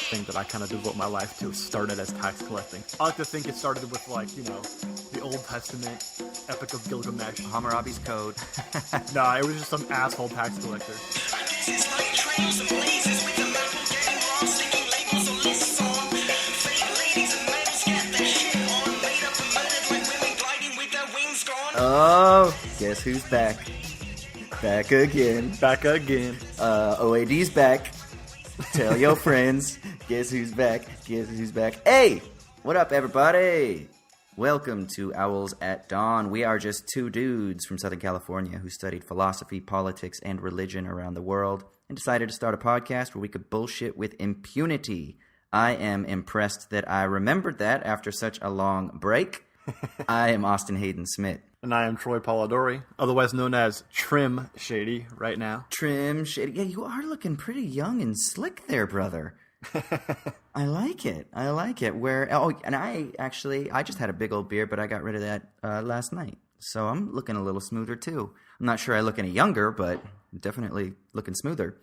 Thing that I kind of devote my life to started as tax collecting. I like to think it started with, like, the Old Testament, Epic of Gilgamesh. Hammurabi's Code. Nah, it was just some asshole tax collector. Oh, guess who's back? Back again. Back again. OAD's back. Tell your friends. Guess who's back? Guess who's back? Hey! What up, everybody? Welcome to Owls at Dawn. We are just two dudes from Southern California who studied philosophy, politics, and religion around the world and decided to start a podcast where we could bullshit with impunity. I am impressed that I remembered that after such a long break. I am Austin Hayden Smith. And I am Troy Polidori, otherwise known as Trim Shady right now. Trim Shady. Yeah, you are looking pretty young and slick there, brother. I like it. I like it. And I just had a big old beard, but I got rid of that last night. So I'm looking a little smoother too. I'm not sure I look any younger, but definitely looking smoother.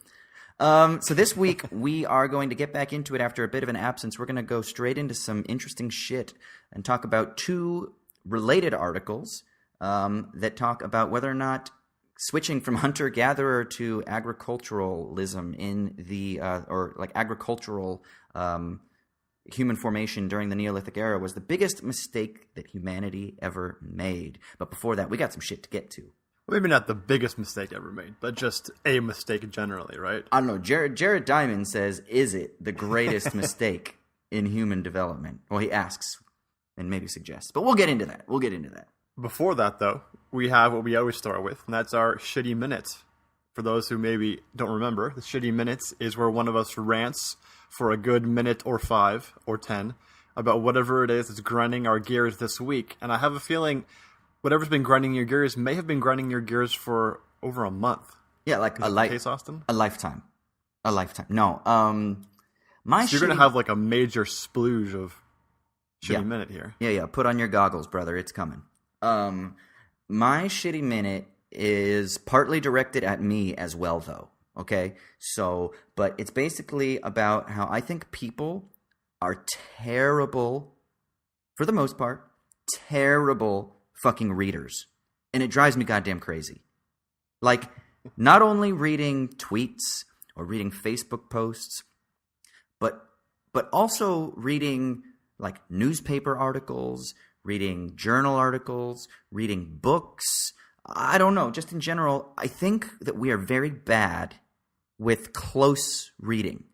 So this week we are going to get back into it after a bit of an absence. We're going to go straight into some interesting shit and talk about two related articles that talk about whether or not switching from hunter-gatherer to agriculturalism in the agricultural human formation during the Neolithic era was the biggest mistake that humanity ever made. But before that, we got some shit to get to. Maybe not the biggest mistake ever made, but just a mistake generally, right? I don't know. Jared Diamond says, is it the greatest mistake in human development? Well, he asks and maybe suggests. But we'll get into that. Before that, though, we have what we always start with, and that's our shitty minutes. For those who maybe don't remember, the shitty minutes is where one of us rants for a good minute or 5 or 10 about whatever it is that's grinding our gears this week. And I have a feeling whatever's been grinding your gears may have been grinding your gears for over a month. Yeah, like case, Austin? A lifetime. No, you're gonna have like a major splooge of shitty minute here. Yeah. Put on your goggles, brother. It's coming. My shitty minute is partly directed at me as well, though. Okay, but it's basically about how I think people are terrible, for the most part, terrible fucking readers, and it drives me goddamn crazy. Like, not only reading tweets or reading Facebook posts, but also reading like newspaper articles, reading journal articles, reading books. I don't know, just in general, I think that we are very bad with close reading.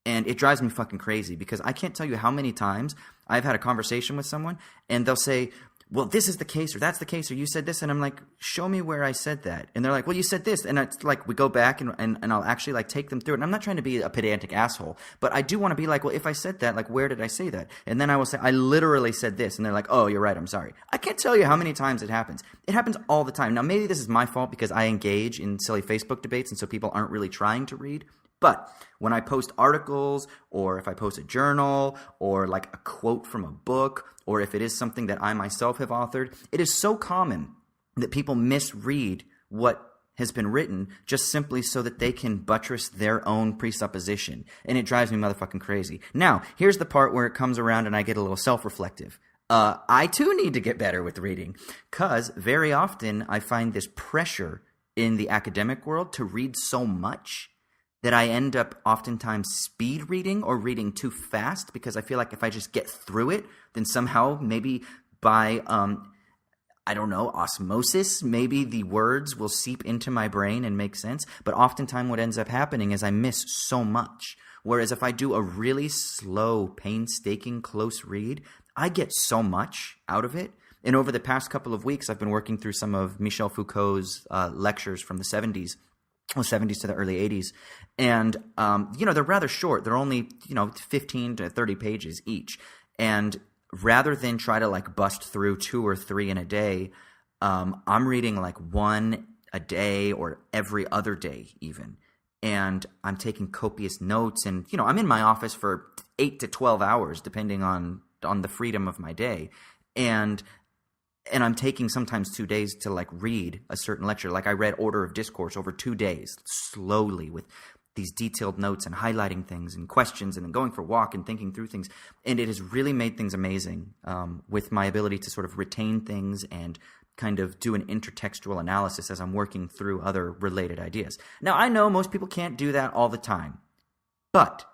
And it drives me fucking crazy because I can't tell you how many times I've had a conversation with someone and they'll say, well, this is the case, or that's the case, or you said this, and I'm like, show me where I said that. And they're like, well, you said this, and it's like, we go back, and I'll actually, like, take them through it. And I'm not trying to be a pedantic asshole, but I do want to be like, well, if I said that, like, where did I say that? And then I will say, I literally said this, and they're like, oh, you're right, I'm sorry. I can't tell you how many times it happens. It happens all the time. Now, maybe this is my fault because I engage in silly Facebook debates, and so people aren't really trying to read. But when I post articles, or if I post a journal, or like a quote from a book, or if it is something that I myself have authored, it is so common that people misread what has been written just simply so that they can buttress their own presupposition. And it drives me motherfucking crazy. Now, here's the part where it comes around and I get a little self-reflective. I too need to get better with reading, because very often I find this pressure in the academic world to read so much that I end up oftentimes speed reading or reading too fast, because I feel like if I just get through it, then somehow maybe by, osmosis, maybe the words will seep into my brain and make sense. But oftentimes what ends up happening is I miss so much. Whereas if I do a really slow, painstaking, close read, I get so much out of it. And over the past couple of weeks, I've been working through some of Michel Foucault's lectures from the 70s. Well, 70s to the early 80s. And, they're rather short. They're only, 15 to 30 pages each. And rather than try to, like, bust through 2 or 3 in a day, I'm reading, like, 1 a day or every other day even. And I'm taking copious notes. And, I'm in my office for 8 to 12 hours, depending on the freedom of my day. And I'm taking sometimes 2 days to, like, read a certain lecture. Like, I read Order of Discourse over 2 days, slowly, with these detailed notes and highlighting things and questions and then going for a walk and thinking through things. And it has really made things amazing with my ability to sort of retain things and kind of do an intertextual analysis as I'm working through other related ideas. Now, I know most people can't do that all the time, but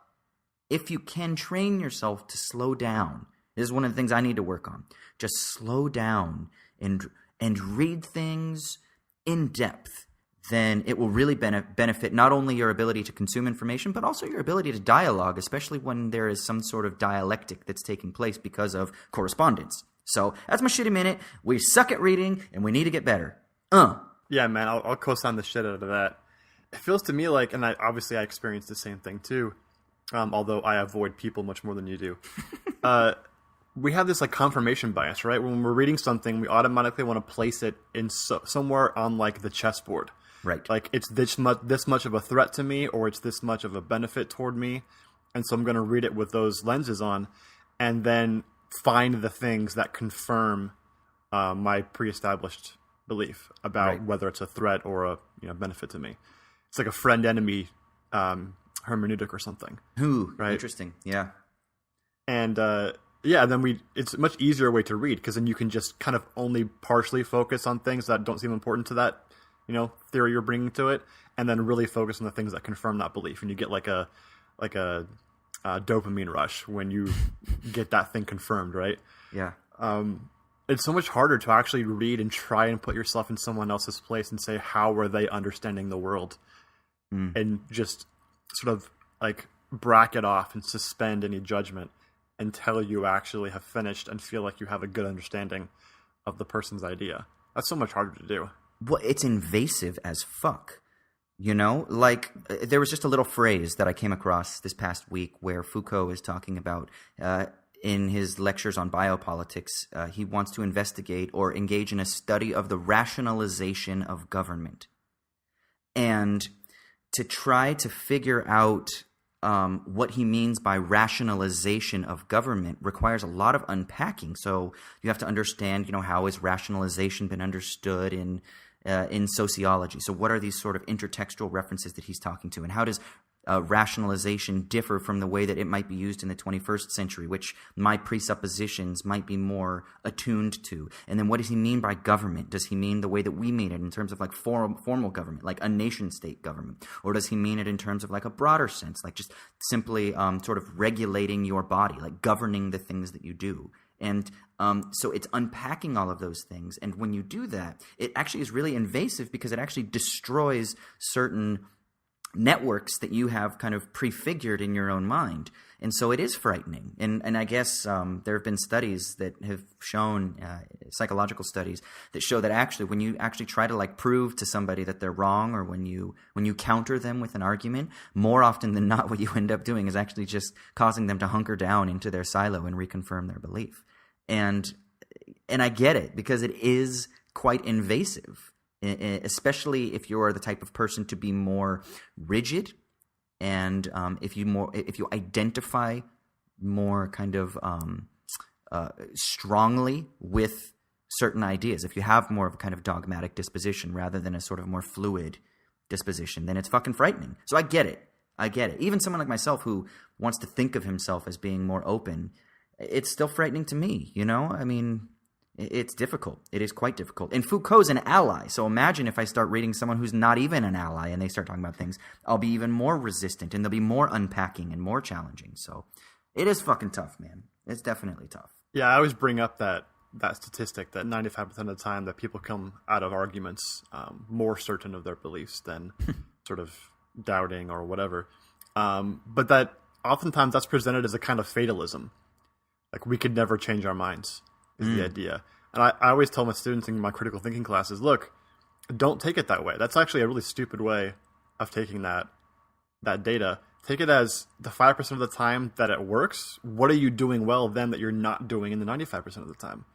if you can train yourself to slow down, this is one of the things I need to work on. Just slow down and read things in depth, then it will really benefit not only your ability to consume information, but also your ability to dialogue, especially when there is some sort of dialectic that's taking place because of correspondence. So that's my shitty minute. We suck at reading, and we need to get better. Yeah, man, I'll co-sign the shit out of that. It feels to me like, and I experienced the same thing too, although I avoid people much more than you do. We have this like confirmation bias, right? When we're reading something, we automatically want to place it in somewhere on like the chessboard. Right. Like it's this much of a threat to me, or it's this much of a benefit toward me. And so I'm going to read it with those lenses on and then find the things that confirm my pre-established belief about whether it's a threat or a benefit to me. It's like a friend-enemy hermeneutic or something. Ooh, right? Interesting. Yeah. And then it's a much easier way to read because then you can just kind of only partially focus on things that don't seem important to that theory you're bringing to it, and then really focus on the things that confirm that belief. And you get like a dopamine rush when you get that thing confirmed, right? Yeah. It's so much harder to actually read and try and put yourself in someone else's place and say, how are they understanding the world? And just sort of like bracket off and suspend any judgment until you actually have finished and feel like you have a good understanding of the person's idea. That's so much harder to do. Well, it's invasive as fuck. Like there was just a little phrase that I came across this past week where Foucault is talking about in his lectures on biopolitics. He wants to investigate or engage in a study of the rationalization of government. And to try to figure out what he means by rationalization of government requires a lot of unpacking. So you have to understand, how has rationalization been understood in sociology? So what are these sort of intertextual references that he's talking to? And how does rationalization differ from the way that it might be used in the 21st century, which my presuppositions might be more attuned to? And then what does he mean by government? Does he mean the way that we mean it in terms of like formal government, like a nation-state government? Or does he mean it in terms of like a broader sense, like just simply sort of regulating your body, like governing the things that you do? And so it's unpacking all of those things. And when you do that, it actually is really invasive because it actually destroys certain networks that you have kind of prefigured in your own mind. And so it is frightening. And I guess there have been studies that have shown, psychological studies, that show that actually when you actually try to like prove to somebody that they're wrong, or when you counter them with an argument, more often than not what you end up doing is actually just causing them to hunker down into their silo and reconfirm their belief. And I get it, because it is quite invasive, especially if you're the type of person to be more rigid, and if you identify more kind of strongly with certain ideas, if you have more of a kind of dogmatic disposition rather than a sort of more fluid disposition, then it's fucking frightening. So I get it. Even someone like myself who wants to think of himself as being more open, it's still frightening to me, I mean, it's difficult. It is quite difficult. And Foucault's an ally. So imagine if I start reading someone who's not even an ally and they start talking about things, I'll be even more resistant, and there'll be more unpacking and more challenging. So it is fucking tough, man. It's definitely tough. Yeah, I always bring up that statistic that 95% of the time that people come out of arguments more certain of their beliefs than sort of doubting or whatever. But that oftentimes that's presented as a kind of fatalism. Like, we could never change our minds is the idea. And I always tell my students in my critical thinking classes, look, don't take it that way. That's actually a really stupid way of taking that data. Take it as the 5% of the time that it works. What are you doing well then that you're not doing in the 95% of the time?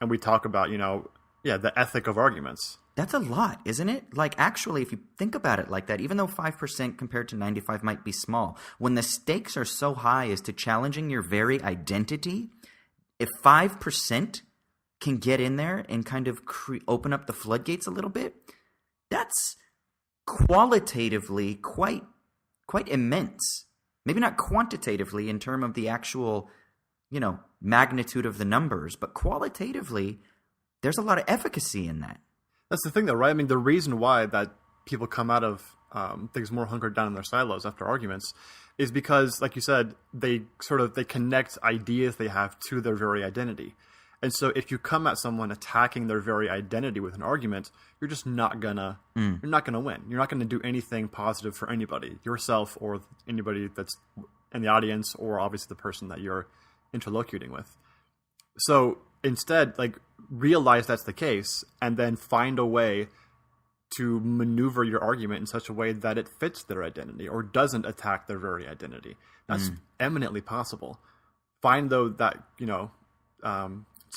And we talk about, the ethic of arguments. That's a lot, isn't it? Like, actually, if you think about it like that, even though 5% compared to 95 might be small, when the stakes are so high as to challenging your very identity, if 5% can get in there and kind of open up the floodgates a little bit, that's qualitatively quite quite immense. Maybe not quantitatively in terms of the actual, magnitude of the numbers, but qualitatively, there's a lot of efficacy in that. That's the thing, though, right? I mean, the reason why that people come out of things more hunkered down in their silos after arguments is because, like you said, they connect ideas they have to their very identity. And so if you come at someone attacking their very identity with an argument, you're just not gonna win. You're not gonna do anything positive for anybody, yourself or anybody that's in the audience, or obviously the person that you're interlocuting with. So instead, realize that's the case, and then find a way to maneuver your argument in such a way that it fits their identity or doesn't attack their very identity. That's eminently possible. Find, though, that, to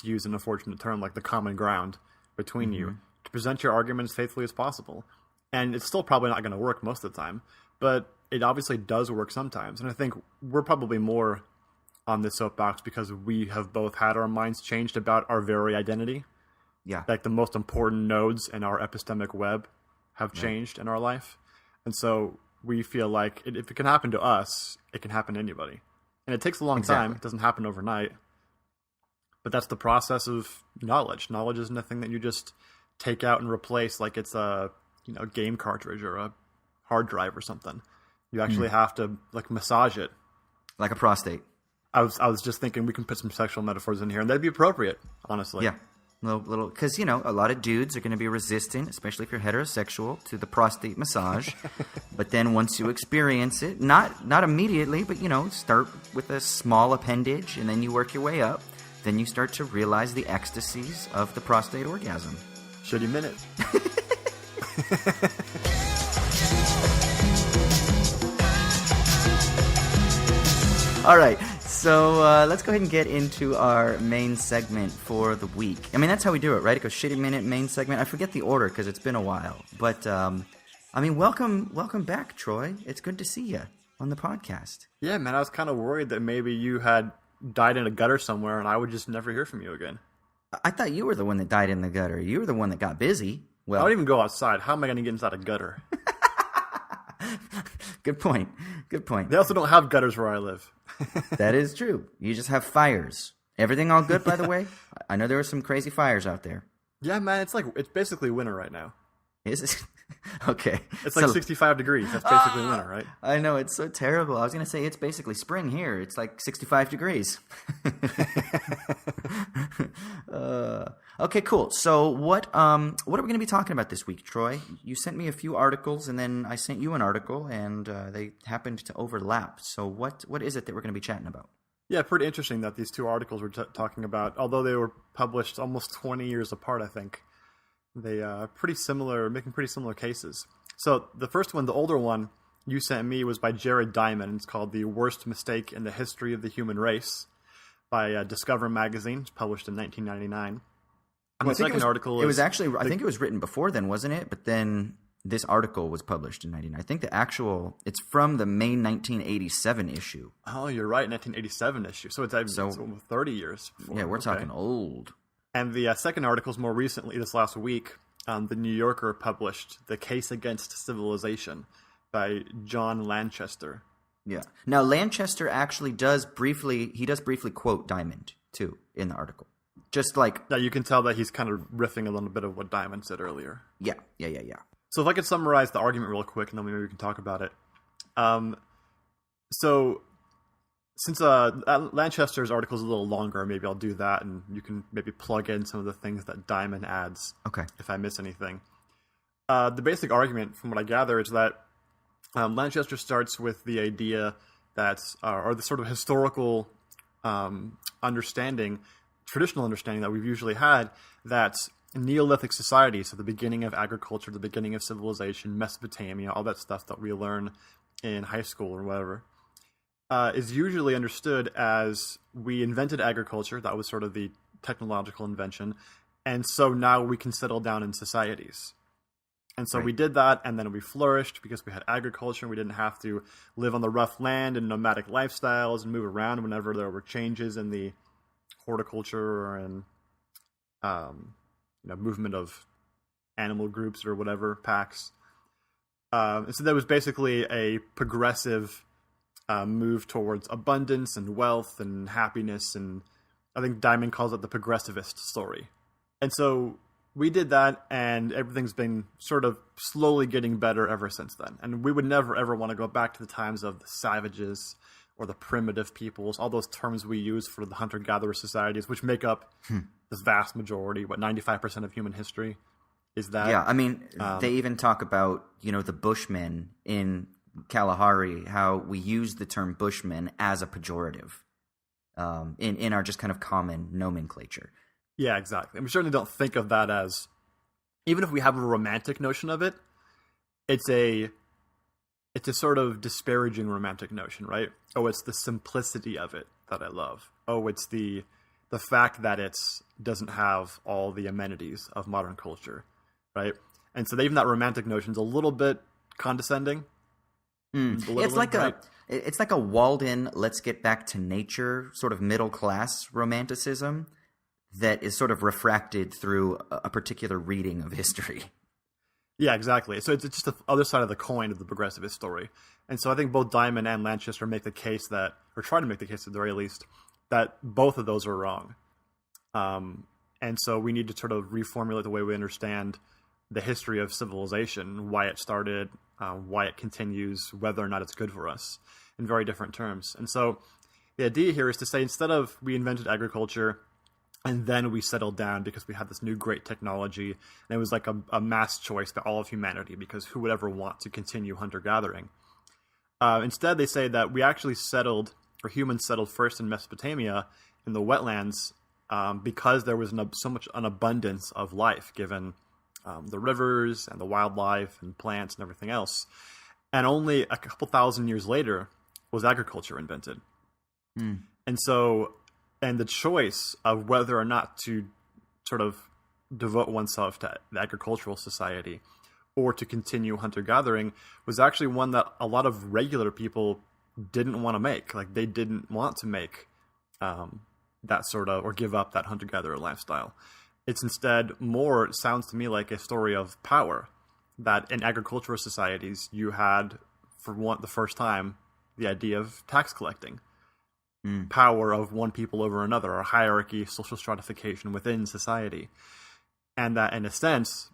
use an unfortunate term, like the common ground between you, to present your argument as faithfully as possible. And it's still probably not going to work most of the time, but it obviously does work sometimes. And I think we're probably more on this soapbox because we have both had our minds changed about our very identity. Yeah. Like the most important nodes in our epistemic web have changed in our life. And so we feel like if it can happen to us, it can happen to anybody. And it takes a long time. It doesn't happen overnight. But that's the process of knowledge. Knowledge is nothing that you just take out and replace like it's a game cartridge or a hard drive or something. You actually have to massage it. Like a prostate. I was just thinking we can put some sexual metaphors in here, and that'd be appropriate, honestly. Yeah. Little, because a lot of dudes are going to be resistant, especially if you're heterosexual, to the prostate massage. But then once you experience it, not immediately, but start with a small appendage, and then you work your way up. Then you start to realize the ecstasies of the prostate orgasm. Shitty minute. All right. So let's go ahead and get into our main segment for the week. I mean, that's how we do it, right? It goes shitty minute, main segment. I forget the order because it's been a while. But, welcome back, Troy. It's good to see you on the podcast. Yeah, man, I was kind of worried that maybe you had died in a gutter somewhere and I would just never hear from you again. I thought you were the one that died in the gutter. You were the one that got busy. Well, I don't even go outside. How am I going to get inside a gutter? Good point. They also don't have gutters where I live. That is true. You just have fires. Everything all good, by the way? I know there were some crazy fires out there. Yeah, man, it's basically winter right now. Is it? Okay. It's 65 degrees. That's basically winter, right? I know, it's so terrible. I was going to say it's basically spring here. It's 65 degrees. Okay, cool. So what are we going to be talking about this week, Troy? You sent me a few articles, and then I sent you an article, and they happened to overlap. So what is it that we're going to be chatting about? Yeah, pretty interesting that these two articles we're talking about, although they were published almost 20 years apart, I think, they pretty similar, making pretty similar cases. So the first one, the older one you sent me, was by Jared Diamond. It's called "The Worst Mistake in the History of the Human Race" by Discover Magazine. It's published in 1999. And the second article it was actually, I think it was written before then, wasn't it? But then this article was published in 1999. I think it's from the May 1987 issue. Oh, you're right, 1987 issue. So it's almost 30 years before. Yeah, we're talking old. And the second article is more recently, this last week. The New Yorker published "The Case Against Civilization" by John Lanchester. Yeah. Now, Lanchester actually does briefly quote Diamond, too, in the article. Just like... Now, you can tell that he's kind of riffing a little bit of what Diamond said earlier. Yeah. So if I could summarize the argument real quick, and then maybe we can talk about it. So... Since Lanchester's article is a little longer, maybe I'll do that, and you can maybe plug in some of the things that Diamond adds. Okay. If I miss anything. The basic argument, from what I gather, is that Lanchester starts with the idea that, or the sort of historical understanding, traditional understanding that we've usually had, that Neolithic society, so the beginning of agriculture, the beginning of civilization, Mesopotamia, all that stuff that we learn in high school or whatever, is usually understood as we invented agriculture. That was sort of the technological invention. And so now we can settle down in societies. And so we did that, and then we flourished because we had agriculture, and we didn't have to live on the rough land and nomadic lifestyles and move around whenever there were changes in the horticulture and movement of animal groups or whatever, packs. So there was basically a progressive move towards abundance and wealth and happiness, and I think Diamond calls it the progressivist story. And so we did that, and everything's been sort of slowly getting better ever since then. And we would never, ever want to go back to the times of the savages or the primitive peoples, all those terms we use for the hunter-gatherer societies, which make up the vast majority, 95% of human history is that. Yeah, I mean, they even talk about, the Bushmen in Kalahari, how we use the term Bushman as a pejorative in our just kind of common nomenclature. Yeah, exactly. And we certainly don't think of that as, even if we have a romantic notion of it, it's a sort of disparaging romantic notion, right? Oh, it's the simplicity of it that I love. Oh, it's the fact that it doesn't have all the amenities of modern culture, right? And so even that romantic notion is a little bit condescending. It's like a walled-in, let's get back to nature sort of middle-class romanticism that is sort of refracted through a particular reading of history. Yeah, exactly. So it's just the other side of the coin of the progressivist story. And so I think both Diamond and Lanchester make the case that, or try to make the case at the very least, that both of those are wrong. And so we need to sort of reformulate the way we understand the history of civilization, why it started, why it continues, whether or not it's good for us, in very different terms. And so the idea here is to say, instead of we invented agriculture and then we settled down because we had this new great technology, and it was like a mass choice by all of humanity, because who would ever want to continue hunter-gathering? Instead, they say that we actually humans settled first in Mesopotamia, in the wetlands, because there was so much an abundance of life, given the rivers and the wildlife and plants and everything else. And only a couple thousand years later was agriculture invented. And so, and the choice of whether or not to sort of devote oneself to the agricultural society or to continue hunter-gathering was actually one that a lot of regular people didn't want to make. Like, they didn't want to make that sort of, or give up that hunter-gatherer lifestyle. It's instead more, it sounds to me like a story of power, that in agricultural societies you had, for the first time, the idea of tax collecting. Power of one people over another, or hierarchy, social stratification within society. And that, in a sense,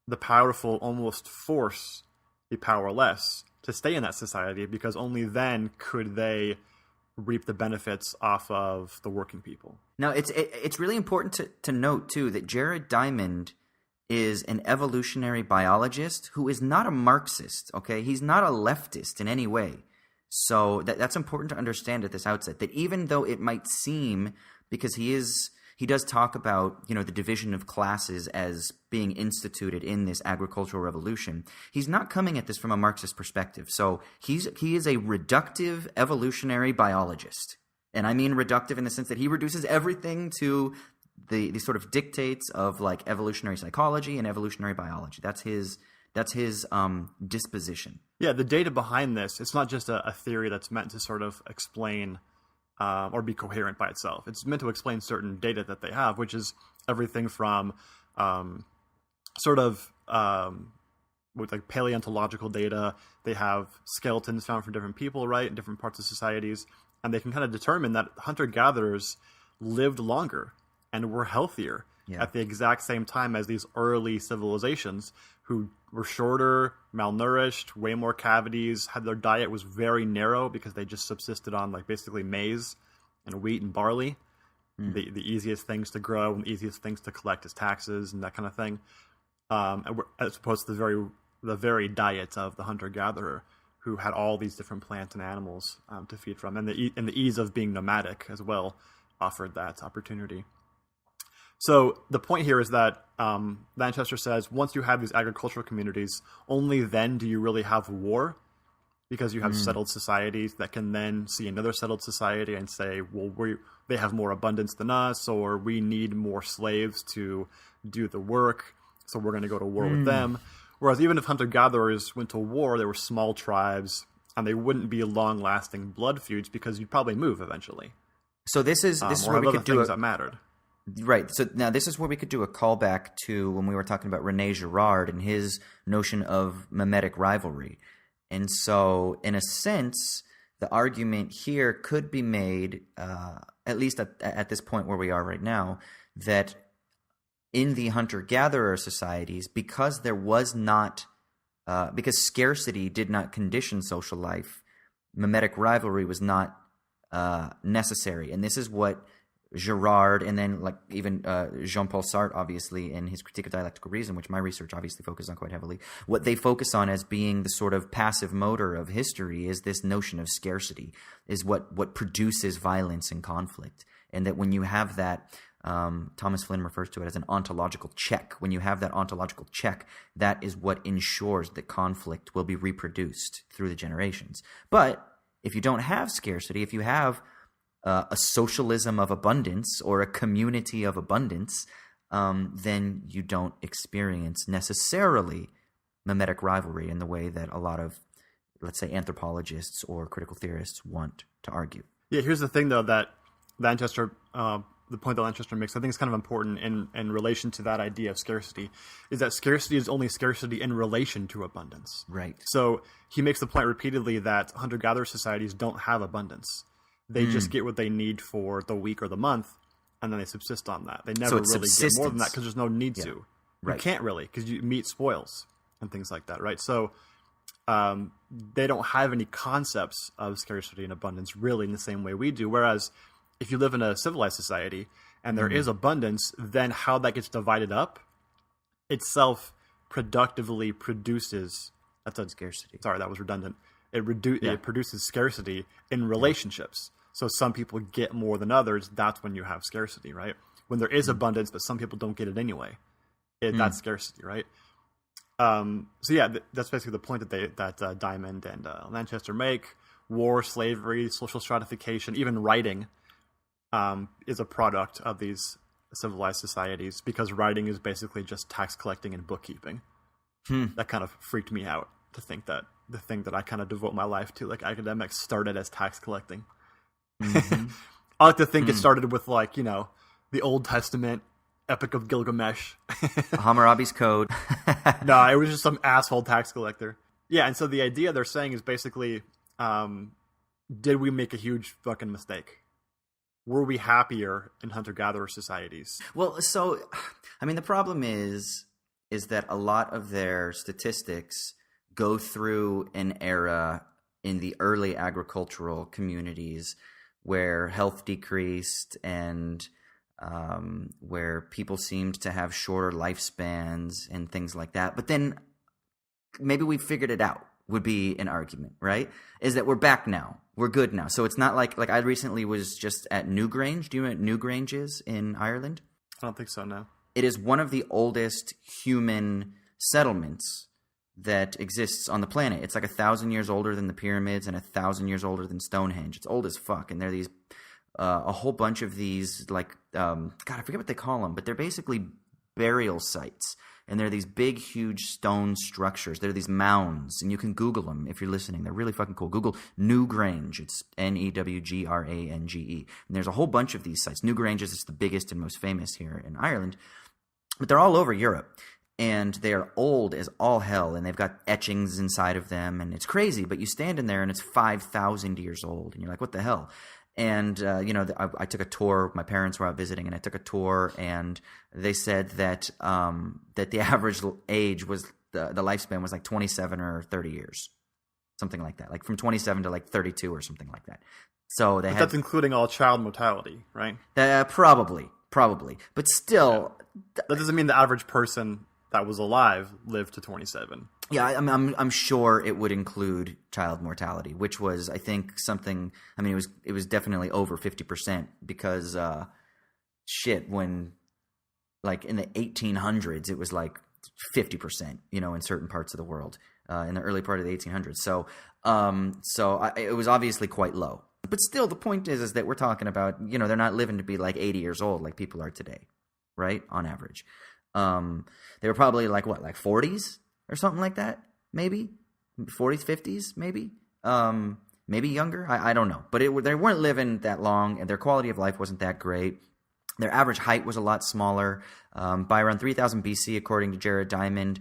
the powerful almost force the powerless to stay in that society, because only then could they reap the benefits off of the working people. Now, it's really important to note, too, that Jared Diamond is an evolutionary biologist who is not a Marxist, okay? He's not a leftist in any way. So that's important to understand at this outset, that even though it might seem, because he does talk about, the division of classes as being instituted in this agricultural revolution, he's not coming at this from a Marxist perspective. So he is a reductive evolutionary biologist. And I mean reductive in the sense that he reduces everything to the sort of dictates of like evolutionary psychology and evolutionary biology. That's his disposition. Yeah, the data behind this, it's not just a theory that's meant to sort of explain or be coherent by itself. It's meant to explain certain data that they have, which is everything from with like paleontological data. They have skeletons found from different people, right, in different parts of societies, and they can kind of determine that hunter-gatherers lived longer and were healthier at the exact same time as these early civilizations, who were shorter, malnourished, way more cavities, their diet was very narrow because they just subsisted on like basically maize and wheat and barley, the easiest things to grow and the easiest things to collect as taxes and that kind of thing, as opposed to the very diet of the hunter-gatherer, who had all these different plants and animals to feed from, and the ease of being nomadic as well offered that opportunity. So the point here is that Lanchester says once you have these agricultural communities, only then do you really have war, because you have settled societies that can then see another settled society and say, well, they have more abundance than us, or we need more slaves to do the work, so we're going to go to war with them. Whereas even if hunter-gatherers went to war, they were small tribes, and they wouldn't be long-lasting blood feuds because you'd probably move eventually. So this is where we could do things that mattered. Right. So now this is where we could do a callback to when we were talking about René Girard and his notion of mimetic rivalry. And so, in a sense, the argument here could be made, at least at this point where we are right now, that in the hunter-gatherer societies, because there was not, because scarcity did not condition social life, mimetic rivalry was not necessary. And this is what Girard, and then like even Jean-Paul Sartre, obviously, in his Critique of Dialectical Reason, which my research obviously focuses on quite heavily, what they focus on as being the sort of passive motor of history is this notion of scarcity, is what produces violence and conflict. And that when you have that, Thomas Flynn refers to it as an ontological check. When you have that ontological check, that is what ensures that conflict will be reproduced through the generations. But if you don't have scarcity, if you have a socialism of abundance or a community of abundance, then you don't experience necessarily mimetic rivalry in the way that a lot of, let's say, anthropologists or critical theorists want to argue. Yeah, here's the thing, though, that Lanchester, the point that Lanchester makes, I think is kind of important in relation to that idea of scarcity, is that scarcity is only scarcity in relation to abundance. Right. So he makes the point repeatedly that hunter-gatherer societies don't have abundance. They just get what they need for the week or the month, and then they subsist on that. They never really get more than that because there's no need to. Right. You can't really, because meat spoils and things like that, right? So they don't have any concepts of scarcity and abundance really in the same way we do. Whereas if you live in a civilized society and there is abundance, then how that gets divided up itself productively produces – that's a scarcity. Sorry, that was redundant. It produces scarcity in relationships. So some people get more than others. That's when you have scarcity, right? When there is abundance, but some people don't get it anyway. That's scarcity, right? So yeah, that's basically the point that Diamond and Lanchester make. War, slavery, social stratification, even writing is a product of these civilized societies, because writing is basically just tax collecting and bookkeeping. That kind of freaked me out to think that the thing that I kind of devote my life to, like academics, started as tax collecting. I like to think it started with the Old Testament Epic of Gilgamesh. Hammurabi's Code. No, it was just some asshole tax collector. Yeah, and so the idea they're saying is basically, did we make a huge fucking mistake? Were we happier in hunter-gatherer societies? Well, so, I mean, the problem is that a lot of their statistics go through an era in the early agricultural communities where health decreased and where people seemed to have shorter lifespans and things like that. But then maybe we figured it out, would be an argument, right? Is that we're back now. We're good now. So it's not like I recently was just at Newgrange. Do you know what Newgrange is in Ireland? I don't think so, no. It is one of the oldest human settlements that exists on the planet. It's like 1,000 years older than the pyramids and 1,000 years older than Stonehenge. It's old as fuck. And there are these, a whole bunch of these, God, I forget what they call them, but they're basically burial sites. And they're these big, huge stone structures. They're these mounds, and you can Google them if you're listening. They're really fucking cool. Google Newgrange. It's Newgrange. And there's a whole bunch of these sites. Newgrange is the biggest and most famous here in Ireland. But they're all over Europe. And they are old as all hell, and they've got etchings inside of them, and it's crazy. But you stand in there, and it's 5,000 years old, and you're like, what the hell? And, I took a tour. My parents were out visiting, and I took a tour, and they said that that the average age was the lifespan was like 27 or 30 years, something like that, like from 27 to like 32 or something like that. So that's including all child mortality, right? Probably, but still, that doesn't mean the average person that was alive lived to 27. Yeah, I'm sure it would include child mortality, which was, I think, something. I mean, it was definitely over 50% because when like in the 1800s, it was like 50%, in certain parts of the world in the early part of the 1800s. So it was obviously quite low. But still, the point is that we're talking about, they're not living to be like 80 years old like people are today, right? On average. They were probably like 40s or something like that, maybe 40s, 50s, maybe younger. I don't know, but they weren't living that long, and their quality of life wasn't that great. Their average height was a lot smaller. By around 3000 BC, according to Jared Diamond,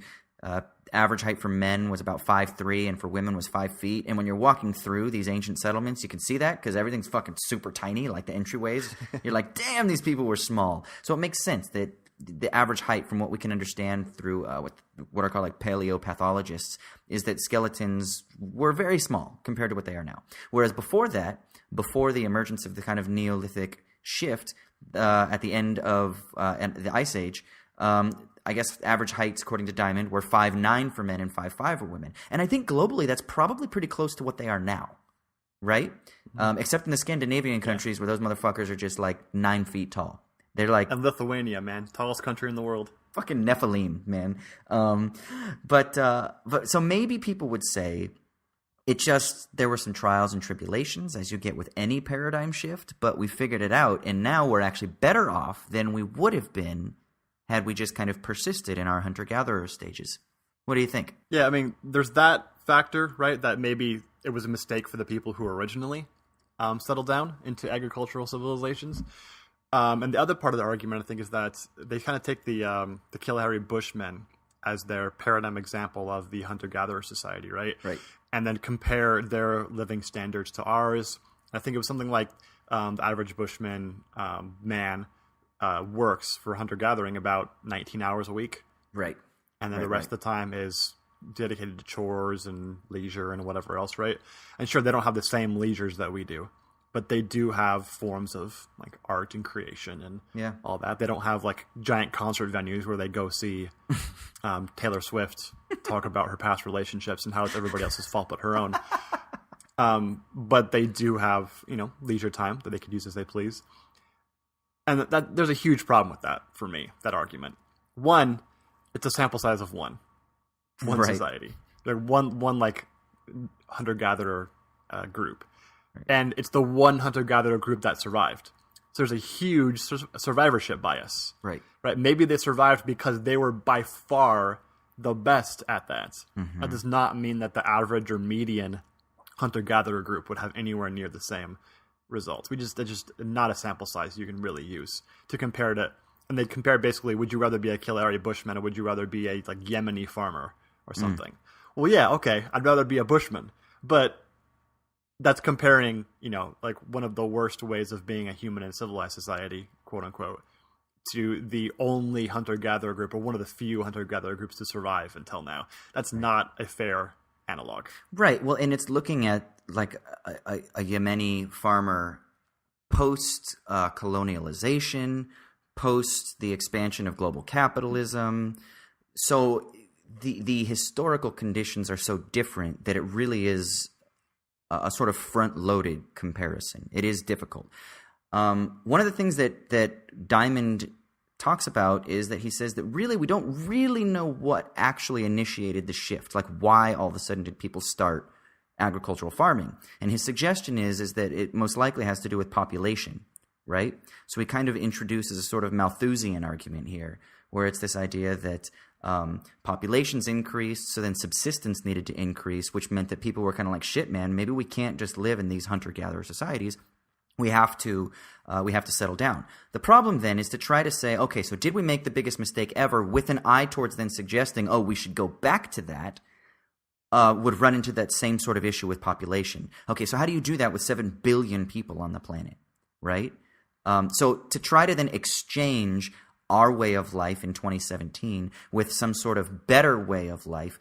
average height for men was about 5'3", and for women was 5 feet. And when you're walking through these ancient settlements, you can see that because everything's fucking super tiny, like the entryways. You're like, damn, these people were small. So it makes sense that the average height, from what we can understand through what are called like paleopathologists, is that skeletons were very small compared to what they are now. Whereas before that, before the emergence of the kind of Neolithic shift at the end of the Ice Age, I guess average heights, according to Diamond, were 5'9" for men and 5'5" for women. And I think globally that's probably pretty close to what they are now, right? Except in the Scandinavian countries where those motherfuckers are just like 9 feet tall. They're like... And Lithuania, man. Tallest country in the world. Fucking Nephilim, man. But so maybe people would say there were some trials and tribulations, as you get with any paradigm shift, but we figured it out, and now we're actually better off than we would have been had we just kind of persisted in our hunter-gatherer stages. What do you think? Yeah, I mean, there's that factor, right? That maybe it was a mistake for the people who originally settled down into agricultural civilizations. And the other part of the argument, I think, is that they kind of take the Kalahari Bushmen as their paradigm example of the hunter-gatherer society, right? Right. And then compare their living standards to ours. I think it was something like the average Bushman man works for hunter-gathering about 19 hours a week. Right. And then the rest of the time is dedicated to chores and leisure and whatever else, right? And sure, they don't have the same leisures that we do, but they do have forms of like art and creation and all that. They don't have like giant concert venues where they go see Taylor Swift talk about her past relationships and how it's everybody else's fault but her own. But they do have, leisure time that they could use as they please. And that there's a huge problem with that for me, that argument. One, it's a sample size of one society. They're one like hunter-gatherer group. Right. And it's the one hunter-gatherer group that survived. So there's a huge survivorship bias. Right. Maybe they survived because they were by far the best at that. Mm-hmm. That does not mean that the average or median hunter-gatherer group would have anywhere near the same results. They're just not a sample size you can really use to compare to. And they compare basically, would you rather be a Kalahari Bushman or would you rather be a like Yemeni farmer or something? Well, yeah, okay, I'd rather be a Bushman, but that's comparing, like one of the worst ways of being a human in civilized society, quote unquote, to the only hunter-gatherer group or one of the few hunter-gatherer groups to survive until now. That's not a fair analog. Right. Well, and it's looking at like a Yemeni farmer post colonialization, post the expansion of global capitalism. So the historical conditions are so different that it really is a sort of front-loaded comparison. It is difficult. One of the things that Diamond talks about is that he says that really we don't really know what actually initiated the shift, like why all of a sudden did people start agricultural farming. And his suggestion is that it most likely has to do with population, right? So he kind of introduces a sort of Malthusian argument here, where it's this idea that populations increased, so then subsistence needed to increase, which meant that people were kind of like, shit, man, maybe we can't just live in these hunter-gatherer societies. We have to settle down. The problem then is to try to say, okay, so did we make the biggest mistake ever, with an eye towards then suggesting, oh, we should go back to that, would run into that same sort of issue with population. Okay, so how do you do that with 7 billion people on the planet, right? So to try to then exchange our way of life in 2017 with some sort of better way of life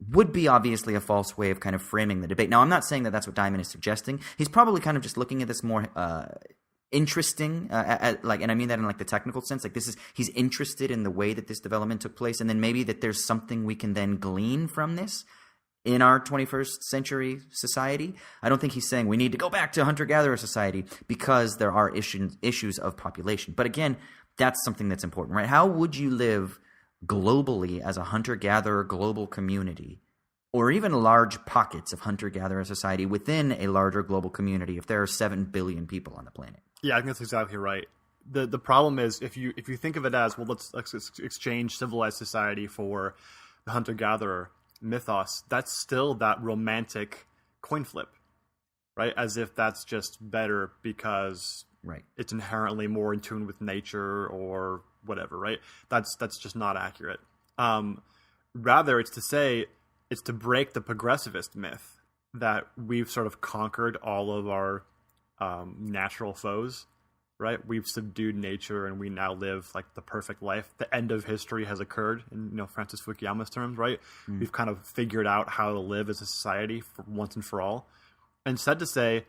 would be obviously a false way of kind of framing the debate. Now, I'm not saying that that's what Diamond is suggesting. He's probably kind of just looking at this more interesting, and I mean that in like the technical sense. Like he's interested in the way that this development took place, and then maybe that there's something we can then glean from this in our 21st century society. I don't think he's saying we need to go back to hunter-gatherer society because there are issues of population. But again, that's something that's important, right? How would you live globally as a hunter-gatherer global community, or even large pockets of hunter-gatherer society within a larger global community if there are 7 billion people on the planet? Yeah, I think that's exactly right. The problem is if you think of it as, well, let's exchange civilized society for the hunter-gatherer mythos, that's still that romantic coin flip, right? As if that's just better because Right. it's inherently more in tune with nature or whatever, right? That's just not accurate. Rather, it's to break the progressivist myth that we've sort of conquered all of our natural foes, right? We've subdued nature and we now live like the perfect life. The end of history has occurred in Francis Fukuyama's terms, right? We've kind of figured out how to live as a society for once and for all. Instead to say,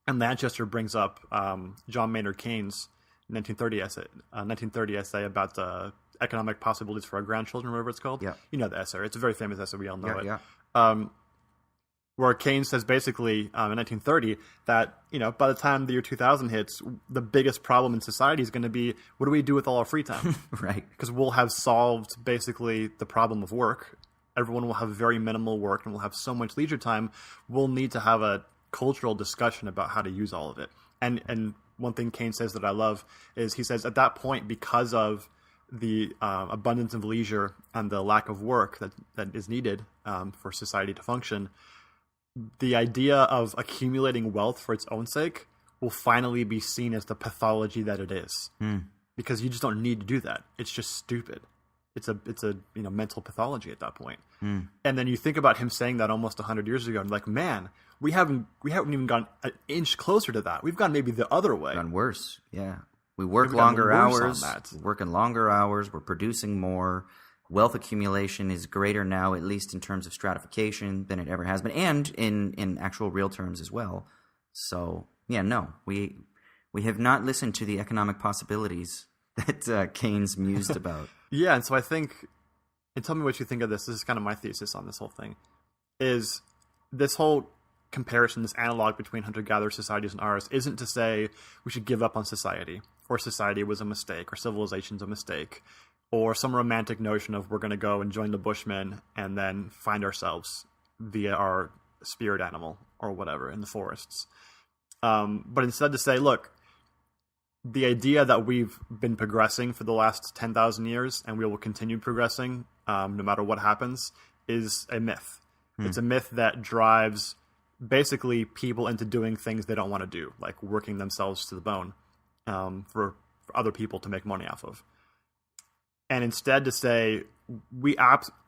and Manchester brings up John Maynard Keynes' 1930 essay about the economic possibilities for our grandchildren, whatever it's called. Yeah. You know the essay. It's a very famous essay. We all know it. Yeah. Where Keynes says basically in 1930 that, by the time the year 2000 hits, the biggest problem in society is going to be, what do we do with all our free time? Right. Because we'll have solved basically the problem of work. Everyone will have very minimal work and we'll have so much leisure time. We'll need to have a cultural discussion about how to use all of it. And one thing Keynes says that I love is he says at that point, because of the abundance of leisure and the lack of work that is needed for society to function, the idea of accumulating wealth for its own sake will finally be seen as the pathology that it is. Because you just don't need to do that. It's just stupid. It's a mental pathology at that point. And then you think about him saying that almost 100 years ago, and like, man, we haven't even gone an inch closer to that. We've gone maybe the other way. Gone worse. Yeah. We work longer hours. We're working longer hours. We're producing more. Wealth accumulation is greater now, at least in terms of stratification, than it ever has been, and in actual real terms as well. So, yeah, no, we have not listened to the economic possibilities that Keynes mused about. Yeah, and so I think, and tell me what you think of this. This is kind of my thesis on this whole thing, is this whole comparison, this analog between hunter-gatherer societies and ours, isn't to say we should give up on society, or society was a mistake, or civilization's a mistake, or some romantic notion of we're going to go and join the Bushmen and then find ourselves via our spirit animal or whatever in the forests. But instead to say, look, the idea that we've been progressing for the last 10,000 years and we will continue progressing no matter what happens is a myth. It's a myth that drives basically people into doing things they don't want to do, like working themselves to the bone for other people to make money off of. And instead to say, we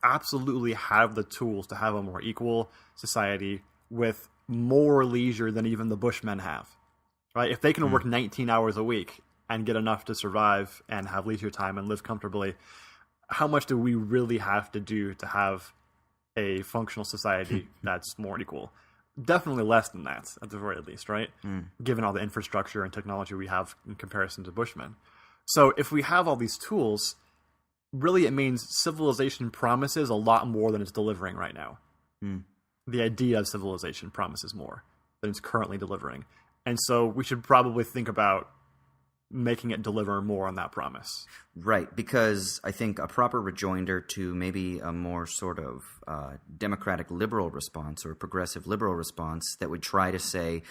absolutely have the tools to have a more equal society with more leisure than even the Bushmen have. Right? If they can work 19 hours a week and get enough to survive and have leisure time and live comfortably, how much do we really have to do to have a functional society that's more equal? Definitely less than that, at the very least, right? Given all the infrastructure and technology we have in comparison to Bushmen. So if we have all these tools, really it means civilization promises a lot more than it's delivering right now. The idea of civilization promises more than it's currently delivering. And so we should probably think about making it deliver more on that promise. Right, because I think a proper rejoinder to maybe a more sort of democratic liberal response or progressive liberal response that would try to say,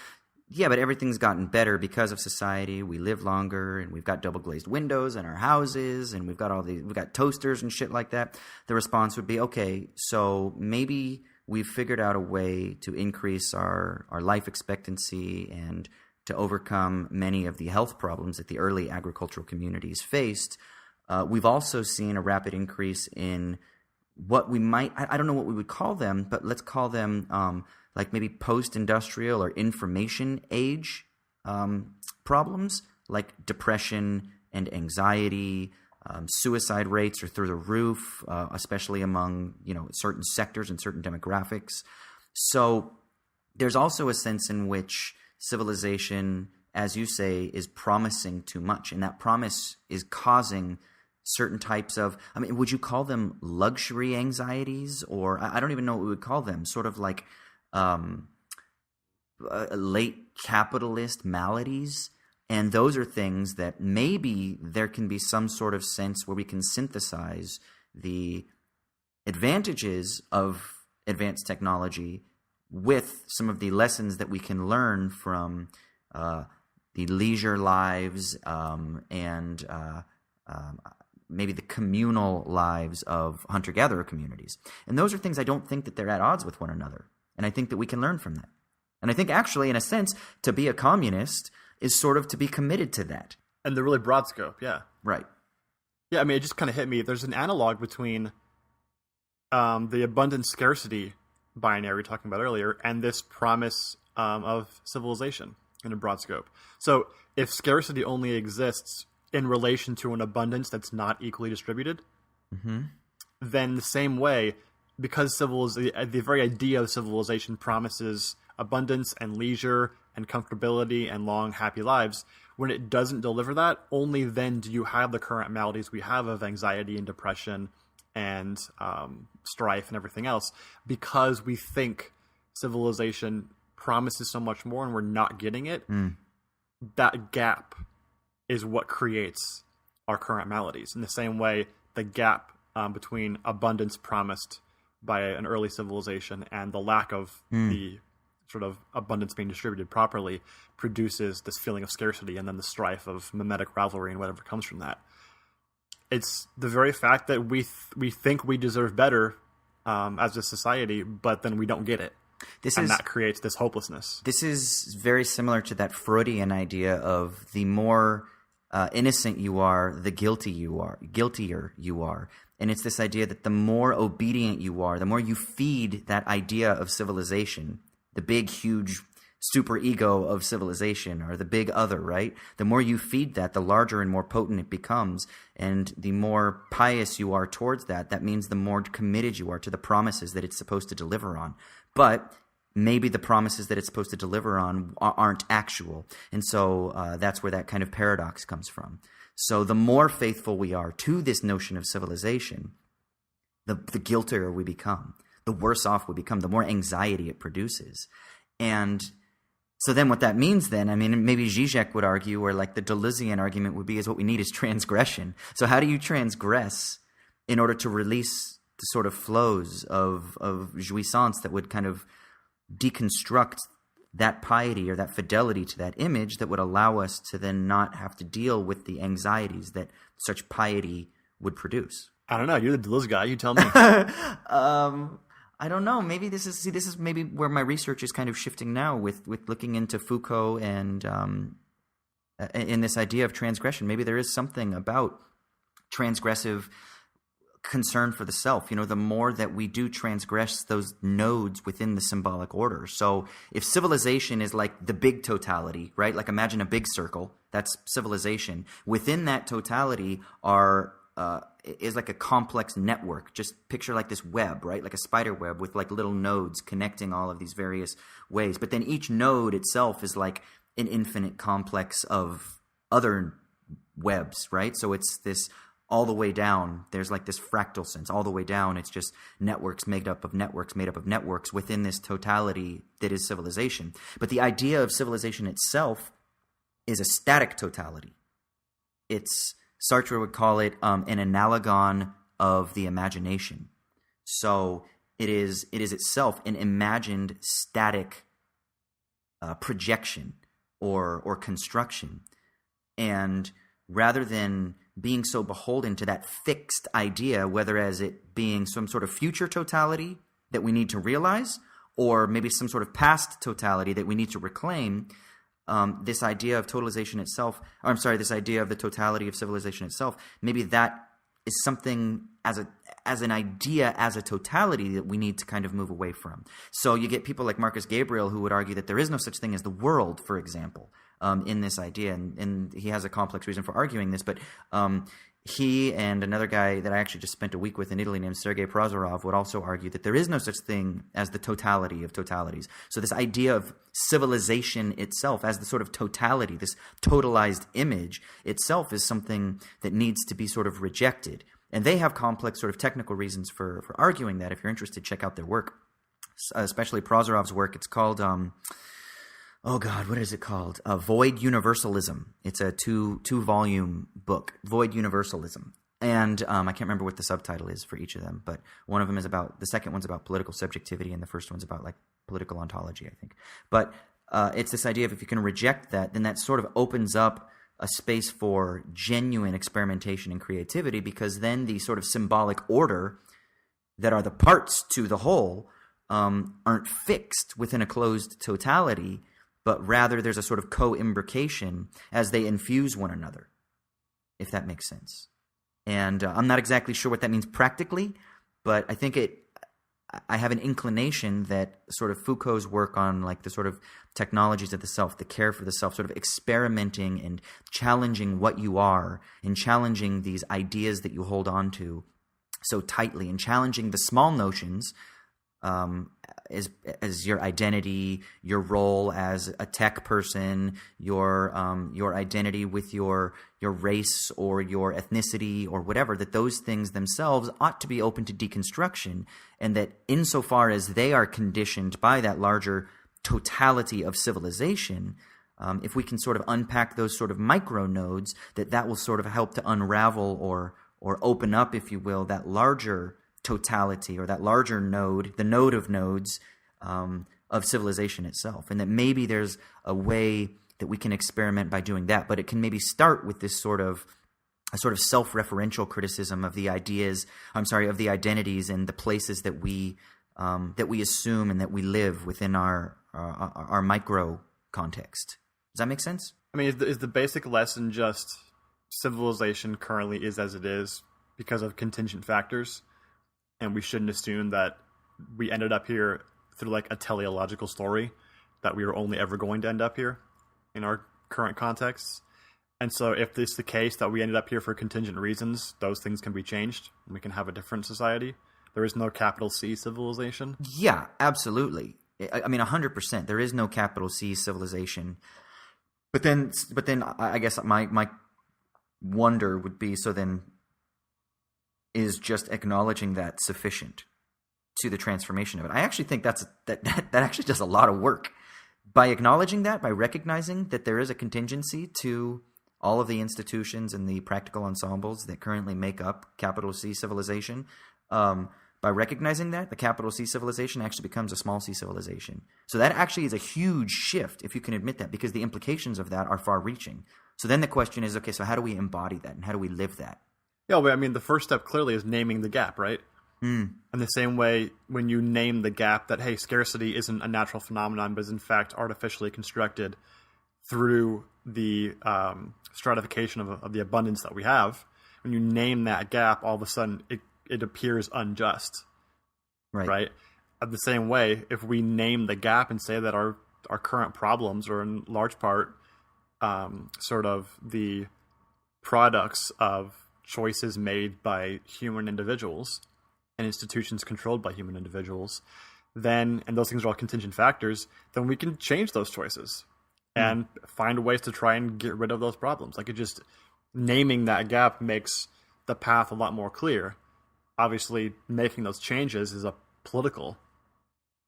yeah, but everything's gotten better because of society. We live longer, and we've got double glazed windows in our houses, and we've got toasters and shit like that. The response would be, okay, so maybe we've figured out a way to increase our life expectancy and to overcome many of the health problems that the early agricultural communities faced. We've also seen a rapid increase in what we might, I don't know what we would call them, but let's call them like maybe post-industrial or information age problems, like depression and anxiety. Suicide rates are through the roof, especially among certain sectors and certain demographics. So there's also a sense in which civilization, as you say, is promising too much, and that promise is causing certain types of, would you call them luxury anxieties? Or I don't even know what we would call them, sort of like late capitalist maladies. And those are things that maybe there can be some sort of sense where we can synthesize the advantages of advanced technology with some of the lessons that we can learn from the leisure lives and maybe the communal lives of hunter-gatherer communities. And those are things I don't think that they're at odds with one another. And I think that we can learn from that. And I think actually, in a sense, to be a communist is sort of to be committed to that. And the really broad scope, yeah. Right. Yeah, I mean, it just kind of hit me. There's an analog between the abundance scarcity binary we were talking about earlier and this promise of civilization in a broad scope. So if scarcity only exists in relation to an abundance that's not equally distributed, then the same way, because the very idea of civilization promises abundance and leisure and comfortability and long, happy lives, when it doesn't deliver that, only then do you have the current maladies we have of anxiety and depression and strife and everything else, because we think civilization promises so much more and we're not getting it. That gap is what creates our current maladies. In the same way, the gap between abundance promised by an early civilization and the lack of the sort of abundance being distributed properly produces this feeling of scarcity and then the strife of mimetic rivalry and whatever comes from that. It's the very fact that we think we deserve better as a society, but then we don't get it. That creates this hopelessness. This is very similar to that Freudian idea of the more innocent you are, the guiltier you are. And it's this idea that the more obedient you are, the more you feed that idea of civilization, the big, huge super ego of civilization, or the big other, right? The more you feed that, the larger and more potent it becomes. And the more pious you are towards that, that means the more committed you are to the promises that it's supposed to deliver on. But maybe the promises that it's supposed to deliver on aren't actual. And so that's where that kind of paradox comes from. So the more faithful we are to this notion of civilization, the guiltier we become, the worse off we become, the more anxiety it produces. And so then what that means then, I mean, maybe Zizek would argue, or like the Deleuzian argument would be, is what we need is transgression. So how do you transgress in order to release the sort of flows of jouissance that would kind of deconstruct that piety or that fidelity to that image that would allow us to then not have to deal with the anxieties that such piety would produce? I don't know. You're the Deleuze guy. You tell me. I don't know. Maybe this is maybe where my research is kind of shifting now with looking into Foucault and in this idea of transgression. Maybe there is something about transgressive concern for the self. You know, the more that we do transgress those nodes within the symbolic order. So if civilization is like the big totality, right? Like imagine a big circle. That's civilization. Within that totality is like a complex network. Just picture like this web, right? Like a spider web with like little nodes connecting all of these various ways. But then each node itself is like an infinite complex of other webs, right? So it's this all the way down. There's like this fractal sense. All the way down, it's just networks made up of networks within this totality that is civilization. But the idea of civilization itself is a static totality. Sartre would call it an analogon of the imagination. So it is itself an imagined static projection or construction. And rather than being so beholden to that fixed idea, whether as it being some sort of future totality that we need to realize, or maybe some sort of past totality that we need to reclaim, this idea of totalization itself, this idea of the totality of civilization itself, maybe that is something as an idea, as a totality that we need to kind of move away from. So you get people like Marcus Gabriel who would argue that there is no such thing as the world, for example, in this idea. And he has a complex reason for arguing this, but he and another guy that I actually just spent a week with in Italy named Sergei Prozorov would also argue that there is no such thing as the totality of totalities. So this idea of civilization itself as the sort of totality, this totalized image itself, is something that needs to be sort of rejected. And they have complex sort of technical reasons for arguing that. If you're interested, check out their work, especially Prozorov's work. It's called what is it called? Void Universalism. It's a two-volume book, Void Universalism. And I can't remember what the subtitle is for each of them, but one of them is the second one's about political subjectivity, and the first one's about like political ontology, I think. But it's this idea of if you can reject that, then that sort of opens up a space for genuine experimentation and creativity, because then the sort of symbolic order that are the parts to the whole aren't fixed within a closed totality, but rather there's a sort of co-imbrication as they infuse one another, if that makes sense. And I'm not exactly sure what that means practically, but I think I have an inclination that sort of Foucault's work on like the sort of technologies of the self, the care for the self, sort of experimenting and challenging what you are and challenging these ideas that you hold on to so tightly and challenging the small notions as your identity, your role as a tech person, your identity with your race or your ethnicity or whatever, that those things themselves ought to be open to deconstruction, and that insofar as they are conditioned by that larger totality of civilization, if we can sort of unpack those sort of micro nodes, that will sort of help to unravel or open up, if you will, that larger totality or that larger node, the node of nodes of civilization itself. And that maybe there's a way that we can experiment by doing that, but it can maybe start with this sort of a sort of self-referential criticism of the ideas, of the identities and the places that we assume and that we live within our micro context. Does that make sense? I mean, is the basic lesson just civilization currently is as it is because of contingent factors? And we shouldn't assume that we ended up here through like a teleological story, that we were only ever going to end up here in our current context. And so if it's the case that we ended up here for contingent reasons, those things can be changed and we can have a different society. There is no capital C civilization. Yeah, absolutely. I mean, 100%. There is no capital C civilization. But then I guess my wonder would be, so then is just acknowledging that sufficient to the transformation of it? I actually think that actually does a lot of work. By acknowledging that, by recognizing that there is a contingency to all of the institutions and the practical ensembles that currently make up capital C civilization, by recognizing that, the capital C civilization actually becomes a small c civilization. So that actually is a huge shift, if you can admit that, because the implications of that are far-reaching. So then the question is, okay, so how do we embody that and how do we live that? Yeah, but I mean, the first step clearly is naming the gap, right? In the same way, when you name the gap that, hey, scarcity isn't a natural phenomenon, but is in fact artificially constructed through the stratification of the abundance that we have, when you name that gap, all of a sudden it appears unjust, right? The same way, if we name the gap and say that our current problems are in large part sort of the products of choices made by human individuals and institutions controlled by human individuals, and those things are all contingent factors, then we can change those choices and find ways to try and get rid of those problems. Like, it just naming that gap makes the path a lot more clear. Obviously, making those changes is a political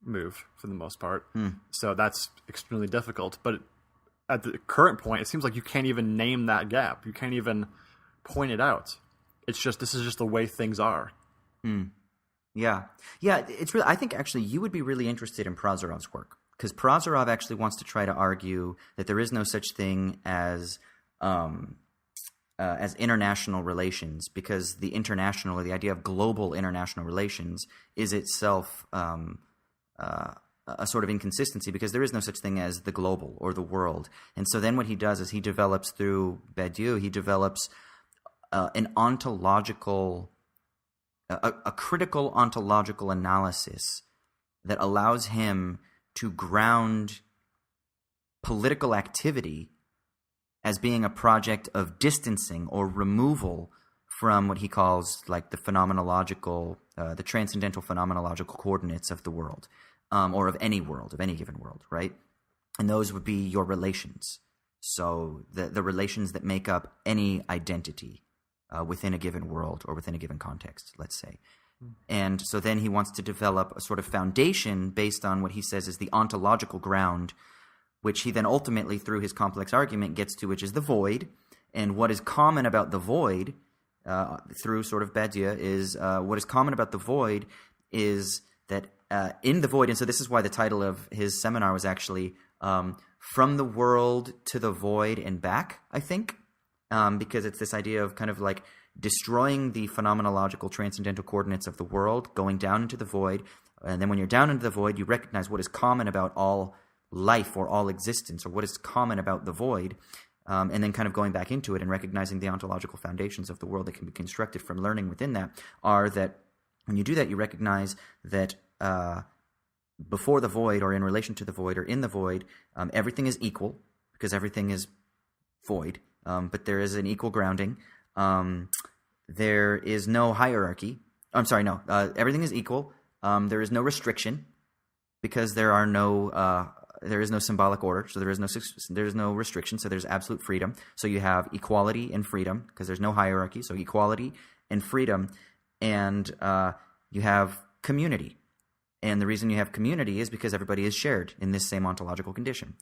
move for the most part. So that's extremely difficult. But at the current point, it seems like you can't even name that gap. You can't even point it out. It's just, this is just the way things are. Yeah. It's really, I think actually you would be really interested in Prozorov's work, because Prozorov actually wants to try to argue that there is no such thing as international relations, because the international, or the idea of global international relations, is itself a sort of inconsistency, because there is no such thing as the global or the world. And so then what he does is he develops, through Badiou, he develops an ontological, a critical ontological analysis that allows him to ground political activity as being a project of distancing or removal from what he calls like the phenomenological, the transcendental phenomenological coordinates of the world, or of any world, of any given world, right? And those would be your relations. So the relations that make up any identity within a given world or within a given context, let's say. And so then he wants to develop a sort of foundation based on what he says is the ontological ground, which he then ultimately, through his complex argument, gets to, which is the void. And what is common about the void, through sort of Badiou, is what is common about the void is that in the void, and so this is why the title of his seminar was actually From the World to the Void and Back, I think, because it's this idea of kind of like destroying the phenomenological transcendental coordinates of the world, going down into the void, And then when you're down into the void, you recognize what is common about all life or all existence, or what is common about the void, and then kind of going back into it and recognizing the ontological foundations of the world that can be constructed from learning within that are that when you do that, you recognize that before the void, or in relation to the void, or in the void, everything is equal because everything is void, but there is an equal grounding. There is no hierarchy. I'm sorry, no. Everything is equal. There is no restriction because there is no symbolic order, so there is no restriction, so there's absolute freedom. So you have equality and freedom because there's no hierarchy, so equality and freedom, and you have community. And the reason you have community is because everybody is shared in this same ontological condition.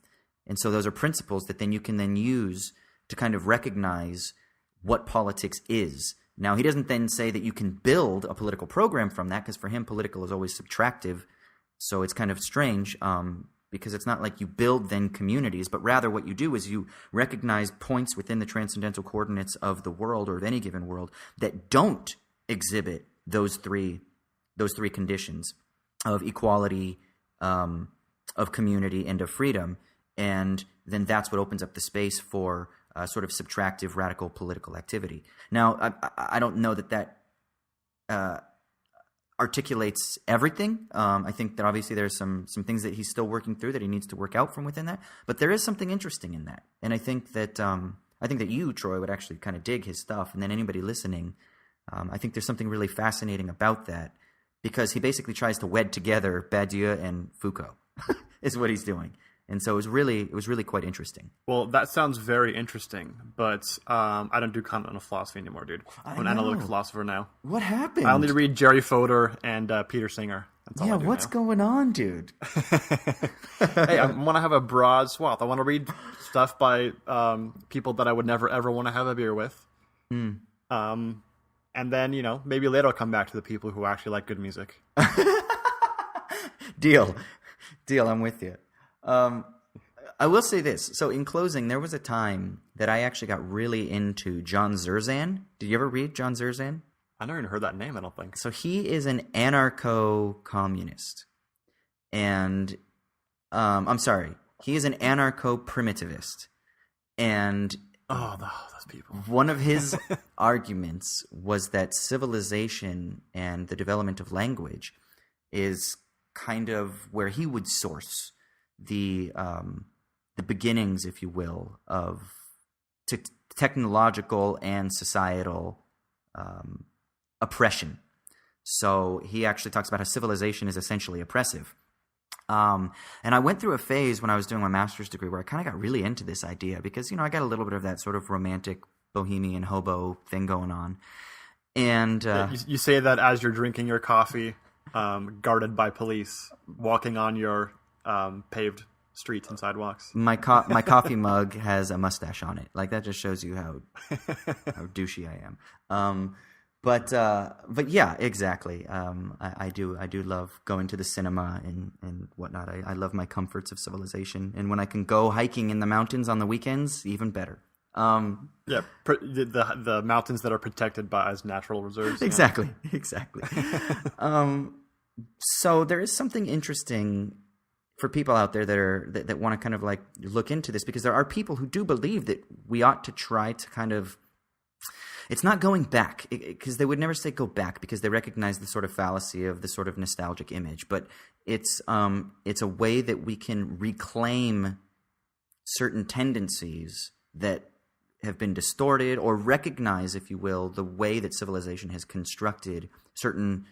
And so those are principles that then you can then use to kind of recognize what politics is. Now, he doesn't then say that you can build a political program from that, because for him, political is always subtractive. So it's kind of strange because it's not like you build then communities, but rather what you do is you recognize points within the transcendental coordinates of the world, or of any given world, that don't exhibit those three conditions of equality, of community, and of freedom. And then that's what opens up the space for sort of subtractive, radical political activity. Now, I don't know that articulates everything. I think that obviously there's some things that he's still working through that he needs to work out from within that. But there is something interesting in that, and I think that you, Troy, would actually kind of dig his stuff, and then anybody listening, I think there's something really fascinating about that, because he basically tries to wed together Badiou and Foucault, is what he's doing. And so it was really quite interesting. Well, that sounds very interesting, but I don't do continental philosophy anymore, dude. I'm an analytic philosopher now. What happened? I only read Jerry Fodor and Peter Singer. That's all I do what's now. going on, dude? Hey, I want to have a broad swath. I want to read stuff by people that I would never, ever want to have a beer with. And then, maybe later I'll come back to the people who actually like good music. Deal. I'm with you. I will say this. So in closing, there was a time that I actually got really into John Zerzan. Did you ever read John Zerzan? I never even heard that name, I don't think. So he is an anarcho-communist. And, I'm sorry, he is an anarcho-primitivist. And those people. One of his arguments was that civilization and the development of language is kind of where he would source the beginnings, if you will, of technological and societal oppression. So he actually talks about how civilization is essentially oppressive. And I went through a phase when I was doing my master's degree where I kind of got really into this idea because, I got a little bit of that sort of romantic bohemian hobo thing going on. And you say that as you're drinking your coffee, guarded by police, walking on your paved streets and sidewalks. My coffee mug has a mustache on it. Like, that just shows you how douchey I am. But yeah, exactly. I do love going to the cinema and whatnot. I love my comforts of civilization, and when I can go hiking in the mountains on the weekends, even better. The mountains that are protected by as natural reserves. Exactly. So there is something interesting for people out there that want to kind of like look into this, because there are people who do believe that we ought to try to kind of. It's not going back, because they would never say go back, because they recognize the sort of fallacy of the sort of nostalgic image. But it's a way that we can reclaim certain tendencies that have been distorted, or recognize, if you will, the way that civilization has constructed certain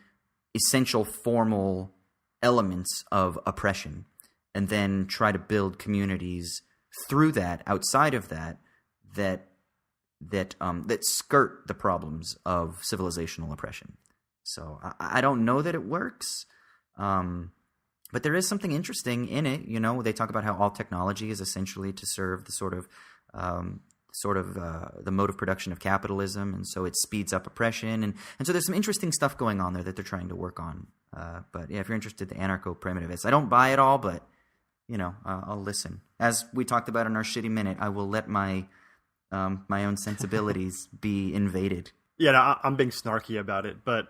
essential formal elements of oppression, and then try to build communities through that, outside of that skirt the problems of civilizational oppression. So I don't know that it works, but there is something interesting in it. They talk about how all technology is essentially to serve the sort of the mode of production of capitalism, and so it speeds up oppression, and so there's some interesting stuff going on there that they're trying to work on. But yeah, if you're interested, the anarcho-primitivists. I don't buy it all, but I'll listen. As we talked about in our shitty minute, I will let my own sensibilities be invaded. Yeah, no, I'm being snarky about it, but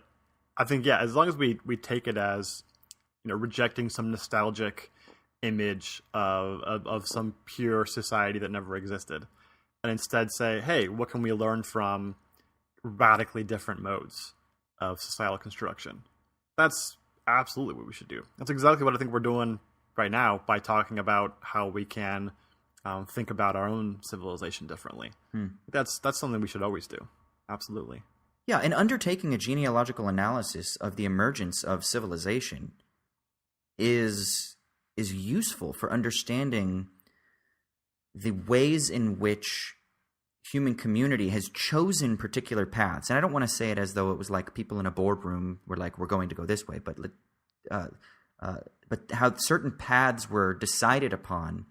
I think, as long as we take it as rejecting some nostalgic image of some pure society that never existed, and instead say, hey, what can we learn from radically different modes of societal construction? That's absolutely what we should do. That's exactly what I think we're doing right now by talking about how we can think about our own civilization differently. That's something we should always do. Absolutely. Yeah, and undertaking a genealogical analysis of the emergence of civilization is useful for understanding the ways in which human community has chosen particular paths. And I don't want to say it as though it was like people in a boardroom were like, we're going to go this way, but how certain paths were decided upon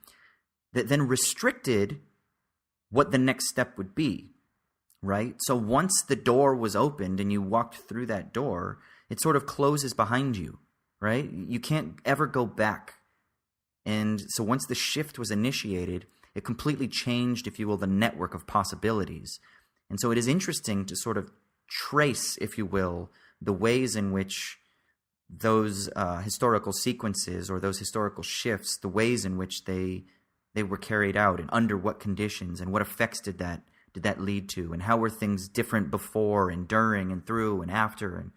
that then restricted what the next step would be, right? So once the door was opened and you walked through that door, it sort of closes behind you, right? You can't ever go back. And so once the shift was initiated, it completely changed, if you will, the network of possibilities. And so it is interesting to sort of trace, if you will, the ways in which those historical sequences or those historical shifts, the ways in which they were carried out and under what conditions and what effects did that lead to, and how were things different before and during and through and after.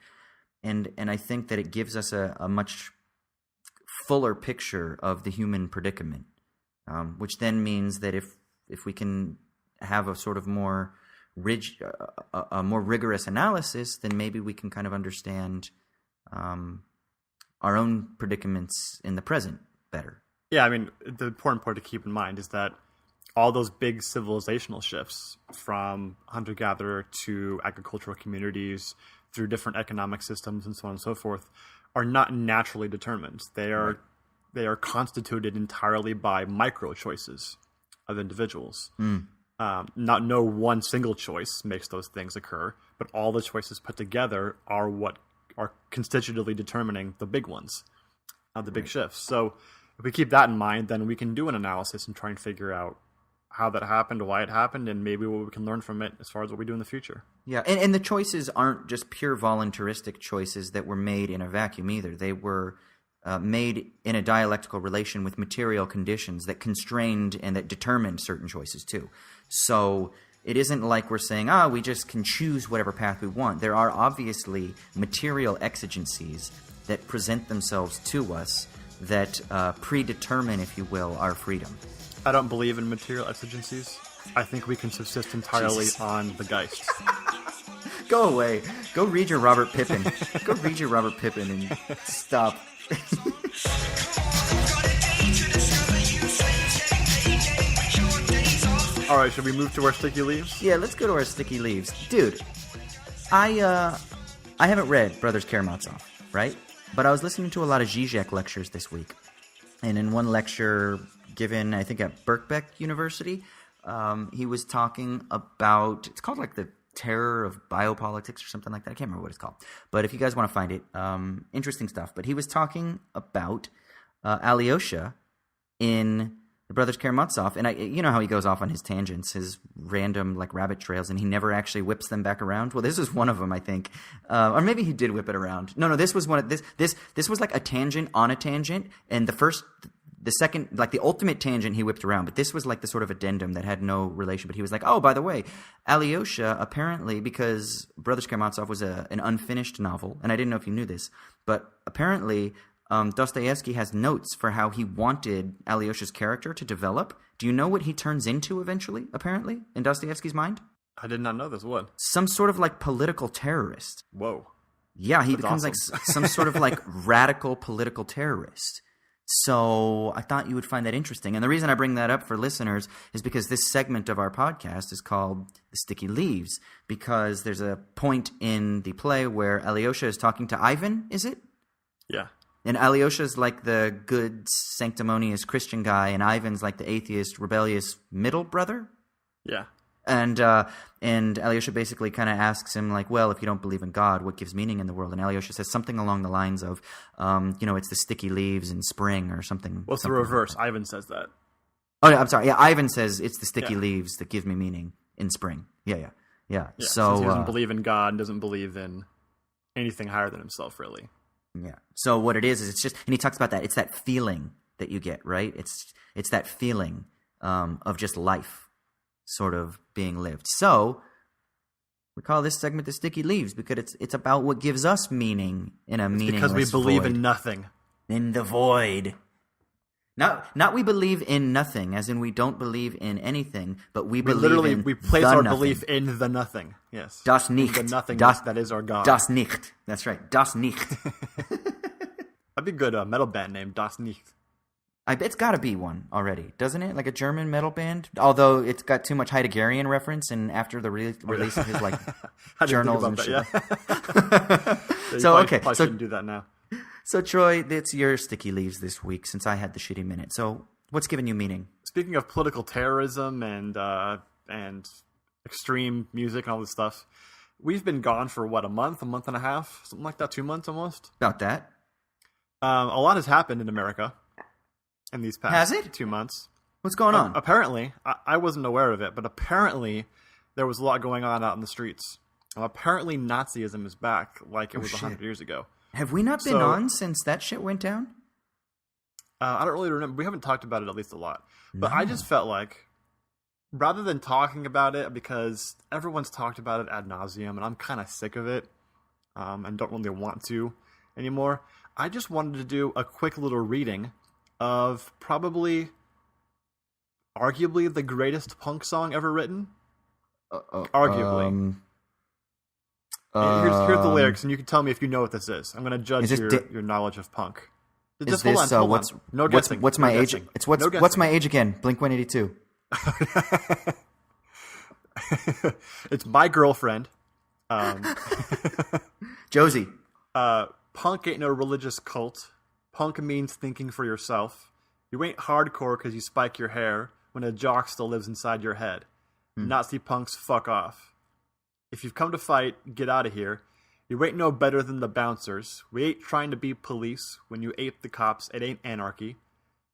And I think that it gives us a much fuller picture of the human predicament. Which then means that if we can have a sort of more rigorous analysis, then maybe we can kind of understand our own predicaments in the present better. Yeah, I mean, the important part to keep in mind is that all those big civilizational shifts, from hunter-gatherer to agricultural communities, through different economic systems and so on and so forth, are not naturally determined. They are constituted entirely by micro choices of individuals. No one single choice makes those things occur, but all the choices put together are what are constitutively determining the big ones, the big shifts. So if we keep that in mind, then we can do an analysis and try and figure out how that happened, why it happened, and maybe what we can learn from it as far as what we do in the future. Yeah, and the choices aren't just pure voluntaristic choices that were made in a vacuum either. They were made in a dialectical relation with material conditions that constrained and that determined certain choices too. So it isn't like we're saying, we just can choose whatever path we want. There are obviously material exigencies that present themselves to us that predetermine, if you will, our freedom. I don't believe in material exigencies. I think we can subsist entirely on the Geist. Go away. Go read your Robert Pippin. Go read your Robert Pippin and stop. All right, should we move to our sticky leaves? Yeah, let's go to our sticky leaves. Dude, I haven't read Brothers Karamazov, right? But I was listening to a lot of Zizek lectures this week. And in one lecture given, I think, at Birkbeck University, he was talking about, it's called like the terror of biopolitics or something like that. I can't remember what it's called. But if you guys want to find it, interesting stuff. But he was talking about Alyosha in the Brothers Karamazov. And you know how he goes off on his tangents, his random like rabbit trails, and he never actually whips them back around. Well, this is one of them, I think. Or maybe he did whip it around. No, this was one of this was like a tangent on a tangent. And the second, like the ultimate tangent he whipped around, but this was like the sort of addendum that had no relation. But he was like, oh, by the way, Alyosha, apparently, because Brothers Karamazov was an unfinished novel, and I didn't know if you knew this, but apparently Dostoevsky has notes for how he wanted Alyosha's character to develop. Do you know what he turns into eventually, apparently, in Dostoevsky's mind? I did not know this. What? Some sort of like political terrorist. Whoa. Yeah, he That's becomes awesome. like some sort of like radical political terrorist. So I thought you would find that interesting. And the reason I bring that up for listeners is because this segment of our podcast is called The Sticky Leaves, because there's a point in the play where Alyosha is talking to Ivan, is it? Yeah. And Alyosha's like the good, sanctimonious Christian guy, and Ivan's like the atheist, rebellious middle brother? Yeah. And Alyosha basically kind of asks him, like, well, if you don't believe in God, what gives meaning in the world? And Alyosha says something along the lines of, it's the sticky leaves in spring or something. Well, it's the reverse. Ivan says that. Oh, yeah, I'm sorry. Yeah, Ivan says it's the sticky leaves that give me meaning in spring. Yeah. So he doesn't believe in God and doesn't believe in anything higher than himself, really. Yeah. So what it is it's just, and he talks about that. It's that feeling that you get, right? It's that feeling of just life sort of being lived. So we call this segment the Sticky Leaves because it's about what gives us meaning in a meaningless because we believe void. in nothing. In the void. Not we believe in nothing, as in we don't believe in anything, but we believe in we place the our nothing. belief in the nothing. Yes. Das Nicht. The nothingness that is our God. Das Nicht. That's right. Das Nicht. That'd be a good metal band name, Das Nicht. It's got to be one already, doesn't it? Like a German metal band? Although it's got too much Heideggerian reference, and after the release of his like journals and shit. Yeah. So shouldn't do that now. So Troy, it's your Sticky Leaves this week since I had the shitty minute. So what's giving you meaning? Speaking of political terrorism and extreme music and all this stuff, we've been gone for what, a month and a half, something like that, 2 months almost. About that. A lot has happened in America in these past 2 months. What's going on? Apparently, I wasn't aware of it, but apparently there was a lot going on out in the streets. Apparently Nazism is back like it was 100 years ago. Have we not been on since that shit went down? I don't really remember. We haven't talked about it at least a lot. But I just felt like, rather than talking about it, because everyone's talked about it ad nauseum, and I'm kind of sick of it, and don't really want to anymore, I just wanted to do a quick little reading of probably, arguably, the greatest punk song ever written. Arguably. Here's the lyrics, and you can tell me if you know what this is. I'm going to judge your knowledge of punk. Just hold on. No guessing. What's my age? What's my age again? Blink-182. It's My Girlfriend. Josie. Punk ain't no religious cult. Punk means thinking for yourself. You ain't hardcore because you spike your hair when a jock still lives inside your head. Nazi punks, fuck off. If you've come to fight, get out of here. You ain't no better than the bouncers. We ain't trying to be police. When you ape the cops, it ain't anarchy.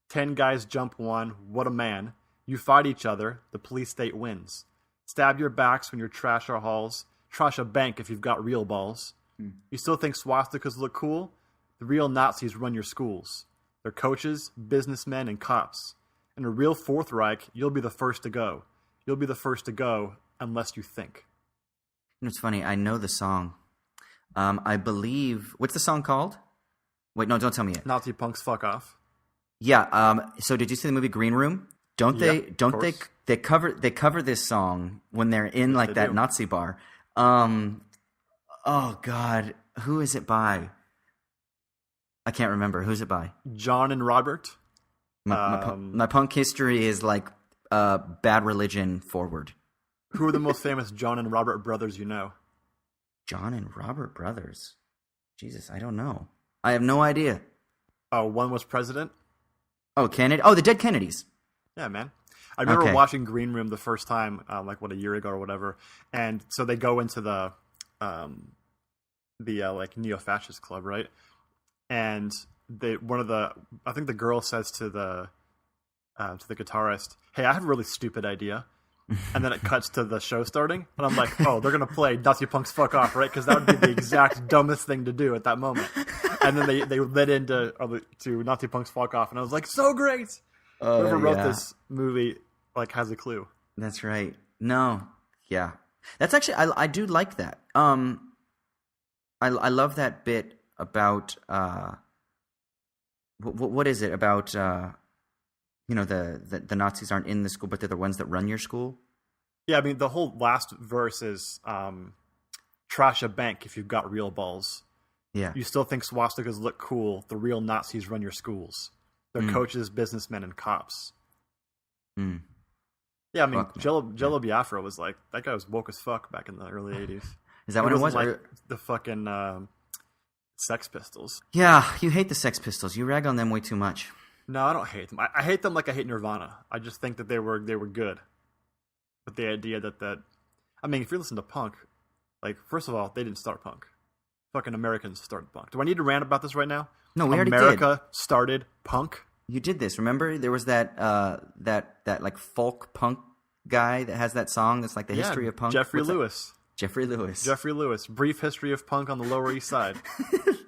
10 guys jump one, what a man. You fight each other, the police state wins. Stab your backs when you trash our halls. Trash a bank if you've got real balls. You still think swastikas look cool? The real Nazis run your schools. They're coaches, businessmen, and cops. In a real Fourth Reich, you'll be the first to go. You'll be the first to go unless you think. You know, it's funny. I know the song. I believe. What's the song called? Wait, no, don't tell me yet. Nazi punks, fuck off. Yeah. So did you see the movie Green Room? They cover this song when they're in like that Nazi bar. Oh God, who is it by? I can't remember. Who's it by? John and Robert. My punk history is like Bad Religion forward. Who are the most famous John and Robert brothers you know? John and Robert brothers? Jesus, I don't know. I have no idea. Oh, one was president? Oh, Kennedy? Oh, the dead Kennedys. Yeah, man. I remember watching Green Room the first time, a year ago or whatever. And so they go into the neo-fascist club, right? And I think the girl says to the guitarist, "Hey, I have a really stupid idea." And then it cuts to the show starting, and I'm like, "Oh, they're gonna play Nazi punks fuck off, right?" Because that would be the exact dumbest thing to do at that moment. And then they led into to Nazi punks fuck off, and I was like, "So great!" Whoever wrote this movie has a clue. That's right. No, yeah, that's actually I do like that. I love that bit about what is it about? The Nazis aren't in the school, but they're the ones that run your school. Yeah, I mean, the whole last verse is trash a bank if you've got real balls. Yeah. You still think swastikas look cool. The real Nazis run your schools. They're coaches, businessmen, and cops. Yeah, I mean, Jello Biafra was like, that guy was woke as fuck back in the early 80s. Is that what it was? Like the fucking Sex Pistols. Yeah, you hate the Sex Pistols. You rag on them way too much. No, I don't hate them. I hate them like I hate Nirvana. I just think that they were good. But the idea that I mean, if you listen to punk, first of all, they didn't start punk. Fucking Americans started punk. Do I need to rant about this right now? No, we already did. America started punk. You did this. Remember, there was that folk punk guy that has that song that's like the history of punk. Jeffrey Lewis. Jeffrey Lewis. Jeffrey Lewis. Brief history of punk on the Lower East Side.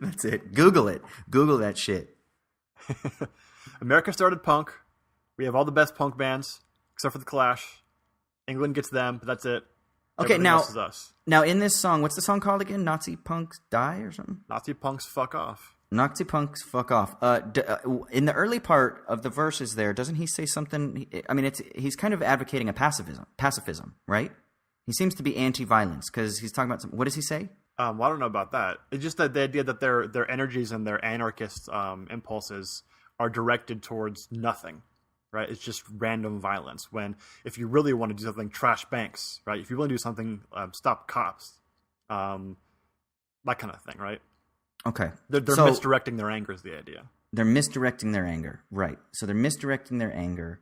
That's it. Google it. Google that shit. America started punk. We have all the best punk bands, except for the Clash. England gets them, but that's it. Okay, Everything else is us. Now in this song, what's the song called again? Nazi punks die or something? Nazi punks fuck off. Nazi punks fuck off. In the early part of the verses there, doesn't he say something? I mean, he's kind of advocating a pacifism, right? He seems to be anti-violence because he's talking about what does he say? Well, I don't know about that. It's just that the idea that their energies and their anarchist impulses are directed towards nothing, right? It's just random violence. When if you really want to do something, trash banks, right? If you want to do something, stop cops, that kind of thing, right? Okay. They're misdirecting their anger is the idea. They're misdirecting their anger, right? So they're misdirecting their anger.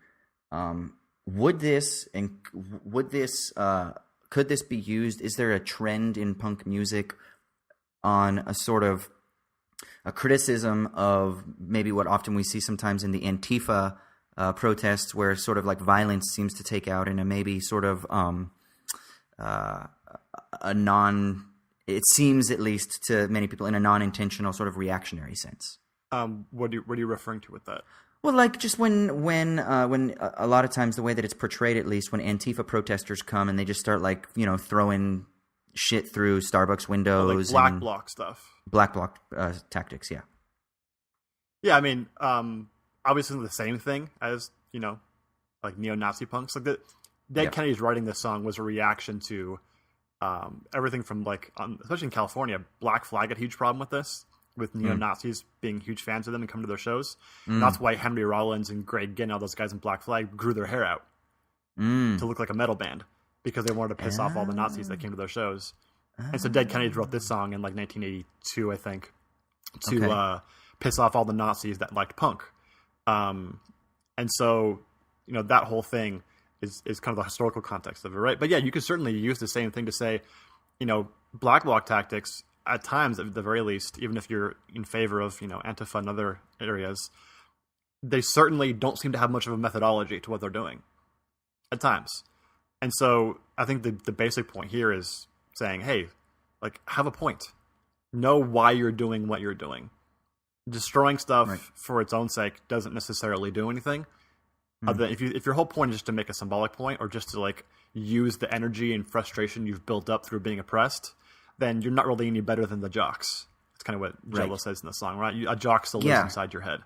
Could this be used? Is there a trend in punk music on a sort of a criticism of maybe what often we see sometimes in the Antifa protests, where sort of like violence seems to take out in a maybe sort of it seems at least to many people in a non-intentional sort of reactionary sense. What are you referring to with that? Well, like just when a lot of times the way that it's portrayed, at least when Antifa protesters come and they just start like, you know, throwing shit through Starbucks windows, like black bloc stuff, black bloc tactics, yeah. Yeah, I mean, obviously the same thing as, you know, like neo-Nazi punks. Like Dead Kennedys writing this song was a reaction to everything from like, especially in California, Black Flag had a huge problem with this. With neo-Nazis being huge fans of them and coming to their shows. And that's why Henry Rollins and Greg Ginn, all those guys in Black Flag, grew their hair out to look like a metal band because they wanted to piss off all the Nazis that came to their shows. And so Dead Kennedys wrote this song in like 1982, I think, to piss off all the Nazis that liked punk. And so, you know, that whole thing is kind of the historical context of it, right? But yeah, you could certainly use the same thing to say, you know, black bloc tactics at times, at the very least, even if you're in favor of, you know, Antifa and other areas, they certainly don't seem to have much of a methodology to what they're doing at times. And so I think the basic point here is saying, hey, like, have a point. Know why you're doing what you're doing. Destroying stuff for its own sake doesn't necessarily do anything. If your whole point is just to make a symbolic point or just to, like, use the energy and frustration you've built up through being oppressed, then you're not really any better than the jocks. That's kind of what Jello says in the song, right? A jock still lives inside your head.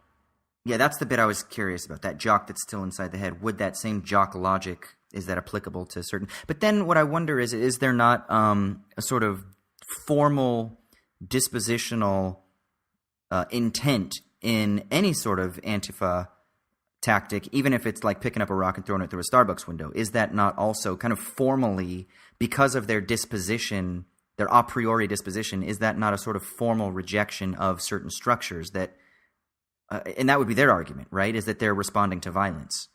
Yeah, that's the bit I was curious about. That jock that's still inside the head. Would that same jock logic, is that applicable to certain... But then what I wonder is there not a sort of formal dispositional intent in any sort of Antifa tactic, even if it's like picking up a rock and throwing it through a Starbucks window? Is that not also kind of formally, because of their disposition... their a priori disposition, is that not a sort of formal rejection of certain structures that, and that would be their argument, right? Is that they're responding to violence.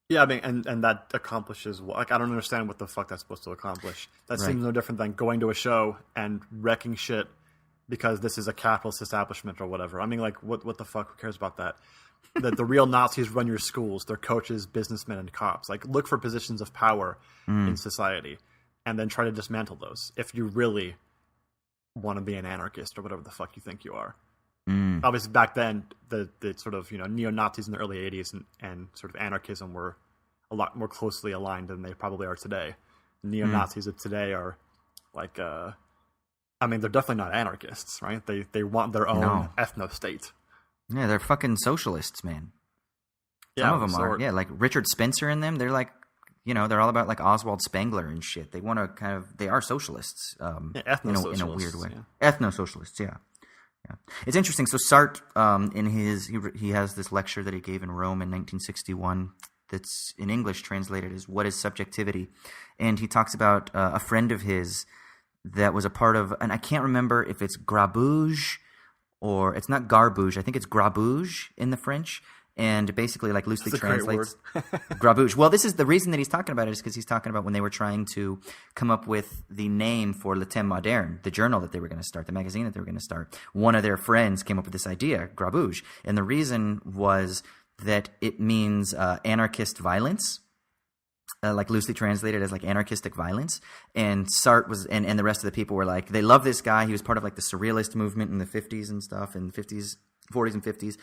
Yeah, I mean, and that accomplishes, like, I don't understand what the fuck that's supposed to accomplish. That seems no different than going to a show and wrecking shit because this is a capitalist establishment or whatever. I mean, like, what the fuck, who cares about that? The real Nazis run your schools, they're coaches, businessmen, and cops. Like, look for positions of power in society. And then try to dismantle those if you really want to be an anarchist or whatever the fuck you think you are. Obviously, back then, the sort of, you know, neo-Nazis in the early 80s and sort of anarchism were a lot more closely aligned than they probably are today. Neo-Nazis of today are like, I mean, they're definitely not anarchists, right? They want their own ethno-state. Yeah, they're fucking socialists, man. Some of them are. Yeah, like Richard Spencer and them, they're like, you know, they're all about like Oswald Spengler and shit. They want to kind of, they are socialists, ethno-socialists, in a weird way. Yeah. Ethno-socialists, yeah. It's interesting. So Sartre, he has this lecture that he gave in Rome in 1961 that's in English translated as "What is Subjectivity?" And he talks about a friend of his that was a part of, and I can't remember if it's Grabouge or it's not Garbouge. I think it's Grabouge in the French. And basically, like, loosely translates Grabouge. Well, this is the reason that he's talking about it, is because he's talking about when they were trying to come up with the name for Le Temps Moderne, the journal that they were going to start, the magazine that they were going to start. One of their friends came up with this idea, Grabouge, and the reason was that it means anarchist violence. like loosely translated as like anarchistic violence. And Sartre was, and the rest of the people were like, they love this guy. He was part of like the surrealist movement in the 50s and stuff, in the 40s and 50s.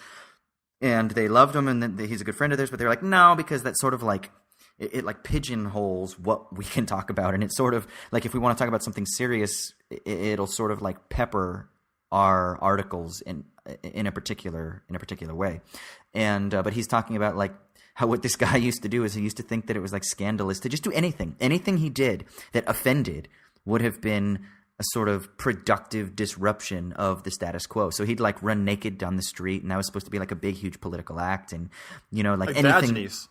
And they loved him, and then he's a good friend of theirs, but they're like, no, because that's sort of like, it like pigeonholes what we can talk about. And it's sort of like, if we want to talk about something serious, it'll sort of like pepper our articles in a particular way. And, but he's talking about like, how what this guy used to do is he used to think that it was like scandalous to just do anything. Anything he did that offended would have been a sort of productive disruption of the status quo. So he'd like run naked down the street, and that was supposed to be like a big, huge political act. And, you know, like anything. Diogenes.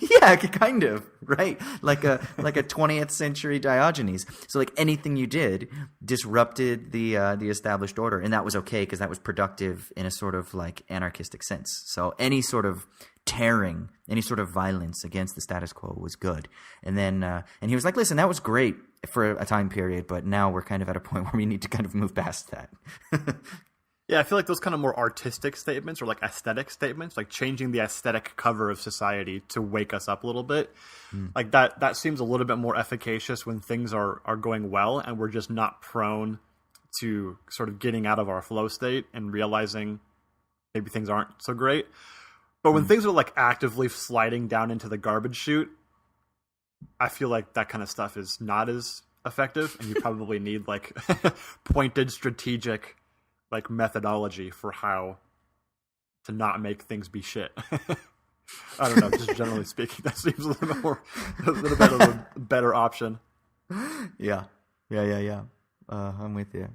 Yeah, kind of, right? Like a 20th century Diogenes. So like anything you did disrupted the established order, and that was okay because that was productive in a sort of like anarchistic sense. So any sort of tearing, any sort of violence against the status quo was good. And then and he was like, listen, that was great for a time period, but now we're kind of at a point where we need to kind of move past that. Yeah, I feel like those kind of more artistic statements or like aesthetic statements, like changing the aesthetic cover of society to wake us up a little bit, like that seems a little bit more efficacious when things are going well and we're just not prone to sort of getting out of our flow state and realizing maybe things aren't so great. But when things are like actively sliding down into the garbage chute, I feel like that kind of stuff is not as effective, and you probably need like pointed strategic like methodology for how to not make things be shit. I don't know, just generally speaking, that seems a little bit of a better option. Yeah. I'm with you.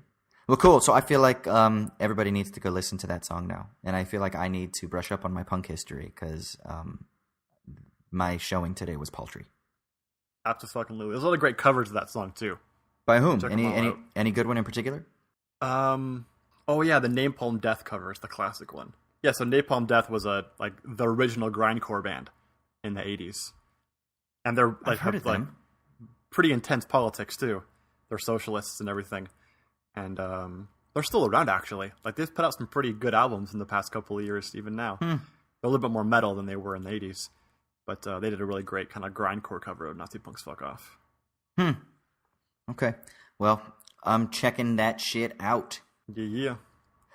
Well, cool. So I feel like everybody needs to go listen to that song now, and I feel like I need to brush up on my punk history because my showing today was paltry. Absolutely. There's a lot of great covers of that song too. By whom? Any good one in particular? Oh yeah, the Napalm Death cover is the classic one. Yeah, so Napalm Death was the original grindcore band in the 80s. And they're like have like pretty intense politics too. They're socialists and everything. And they're still around actually. Like they've put out some pretty good albums in the past couple of years even now. They're a little bit more metal than they were in the 80s. But they did a really great kind of grindcore cover of Nazi Punk's Fuck Off. Okay. Well, I'm checking that shit out. Yeah.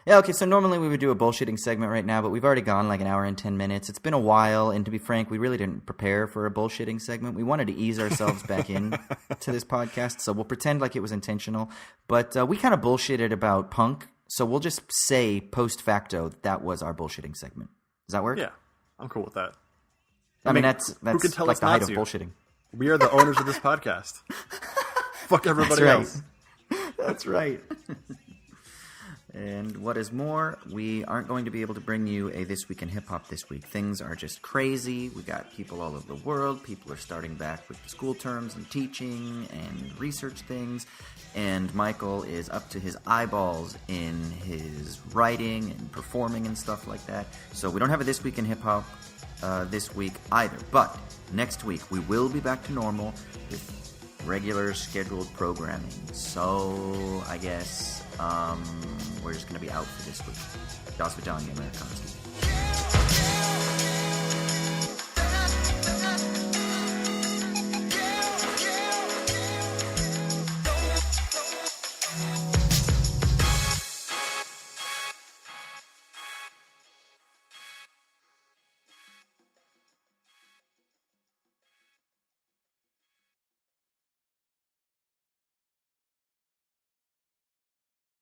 Yeah, okay, so normally we would do a bullshitting segment right now, but we've already gone like an hour and 10 minutes. It's been a while, and to be frank, we really didn't prepare for a bullshitting segment. We wanted to ease ourselves back in to this podcast, so we'll pretend like it was intentional. But we kind of bullshitted about punk, so we'll just say post facto that was our bullshitting segment. Does that work? Yeah, I'm cool with that. I mean, that's who can tell like us the not height of to? bullshitting. We are the owners of this podcast. Fuck everybody else. That's right. And what is more, we aren't going to be able to bring you a This Week in Hip Hop this week. Things are just crazy. We got people all over the world. People are starting back with school terms and teaching and research things. And Michael is up to his eyeballs in his writing and performing and stuff like that. So we don't have a This Week in Hip Hop this week either. But next week, we will be back to normal with regular scheduled programming. So I guess we're just going to be out for this week. Das Vidania, Amerikanski.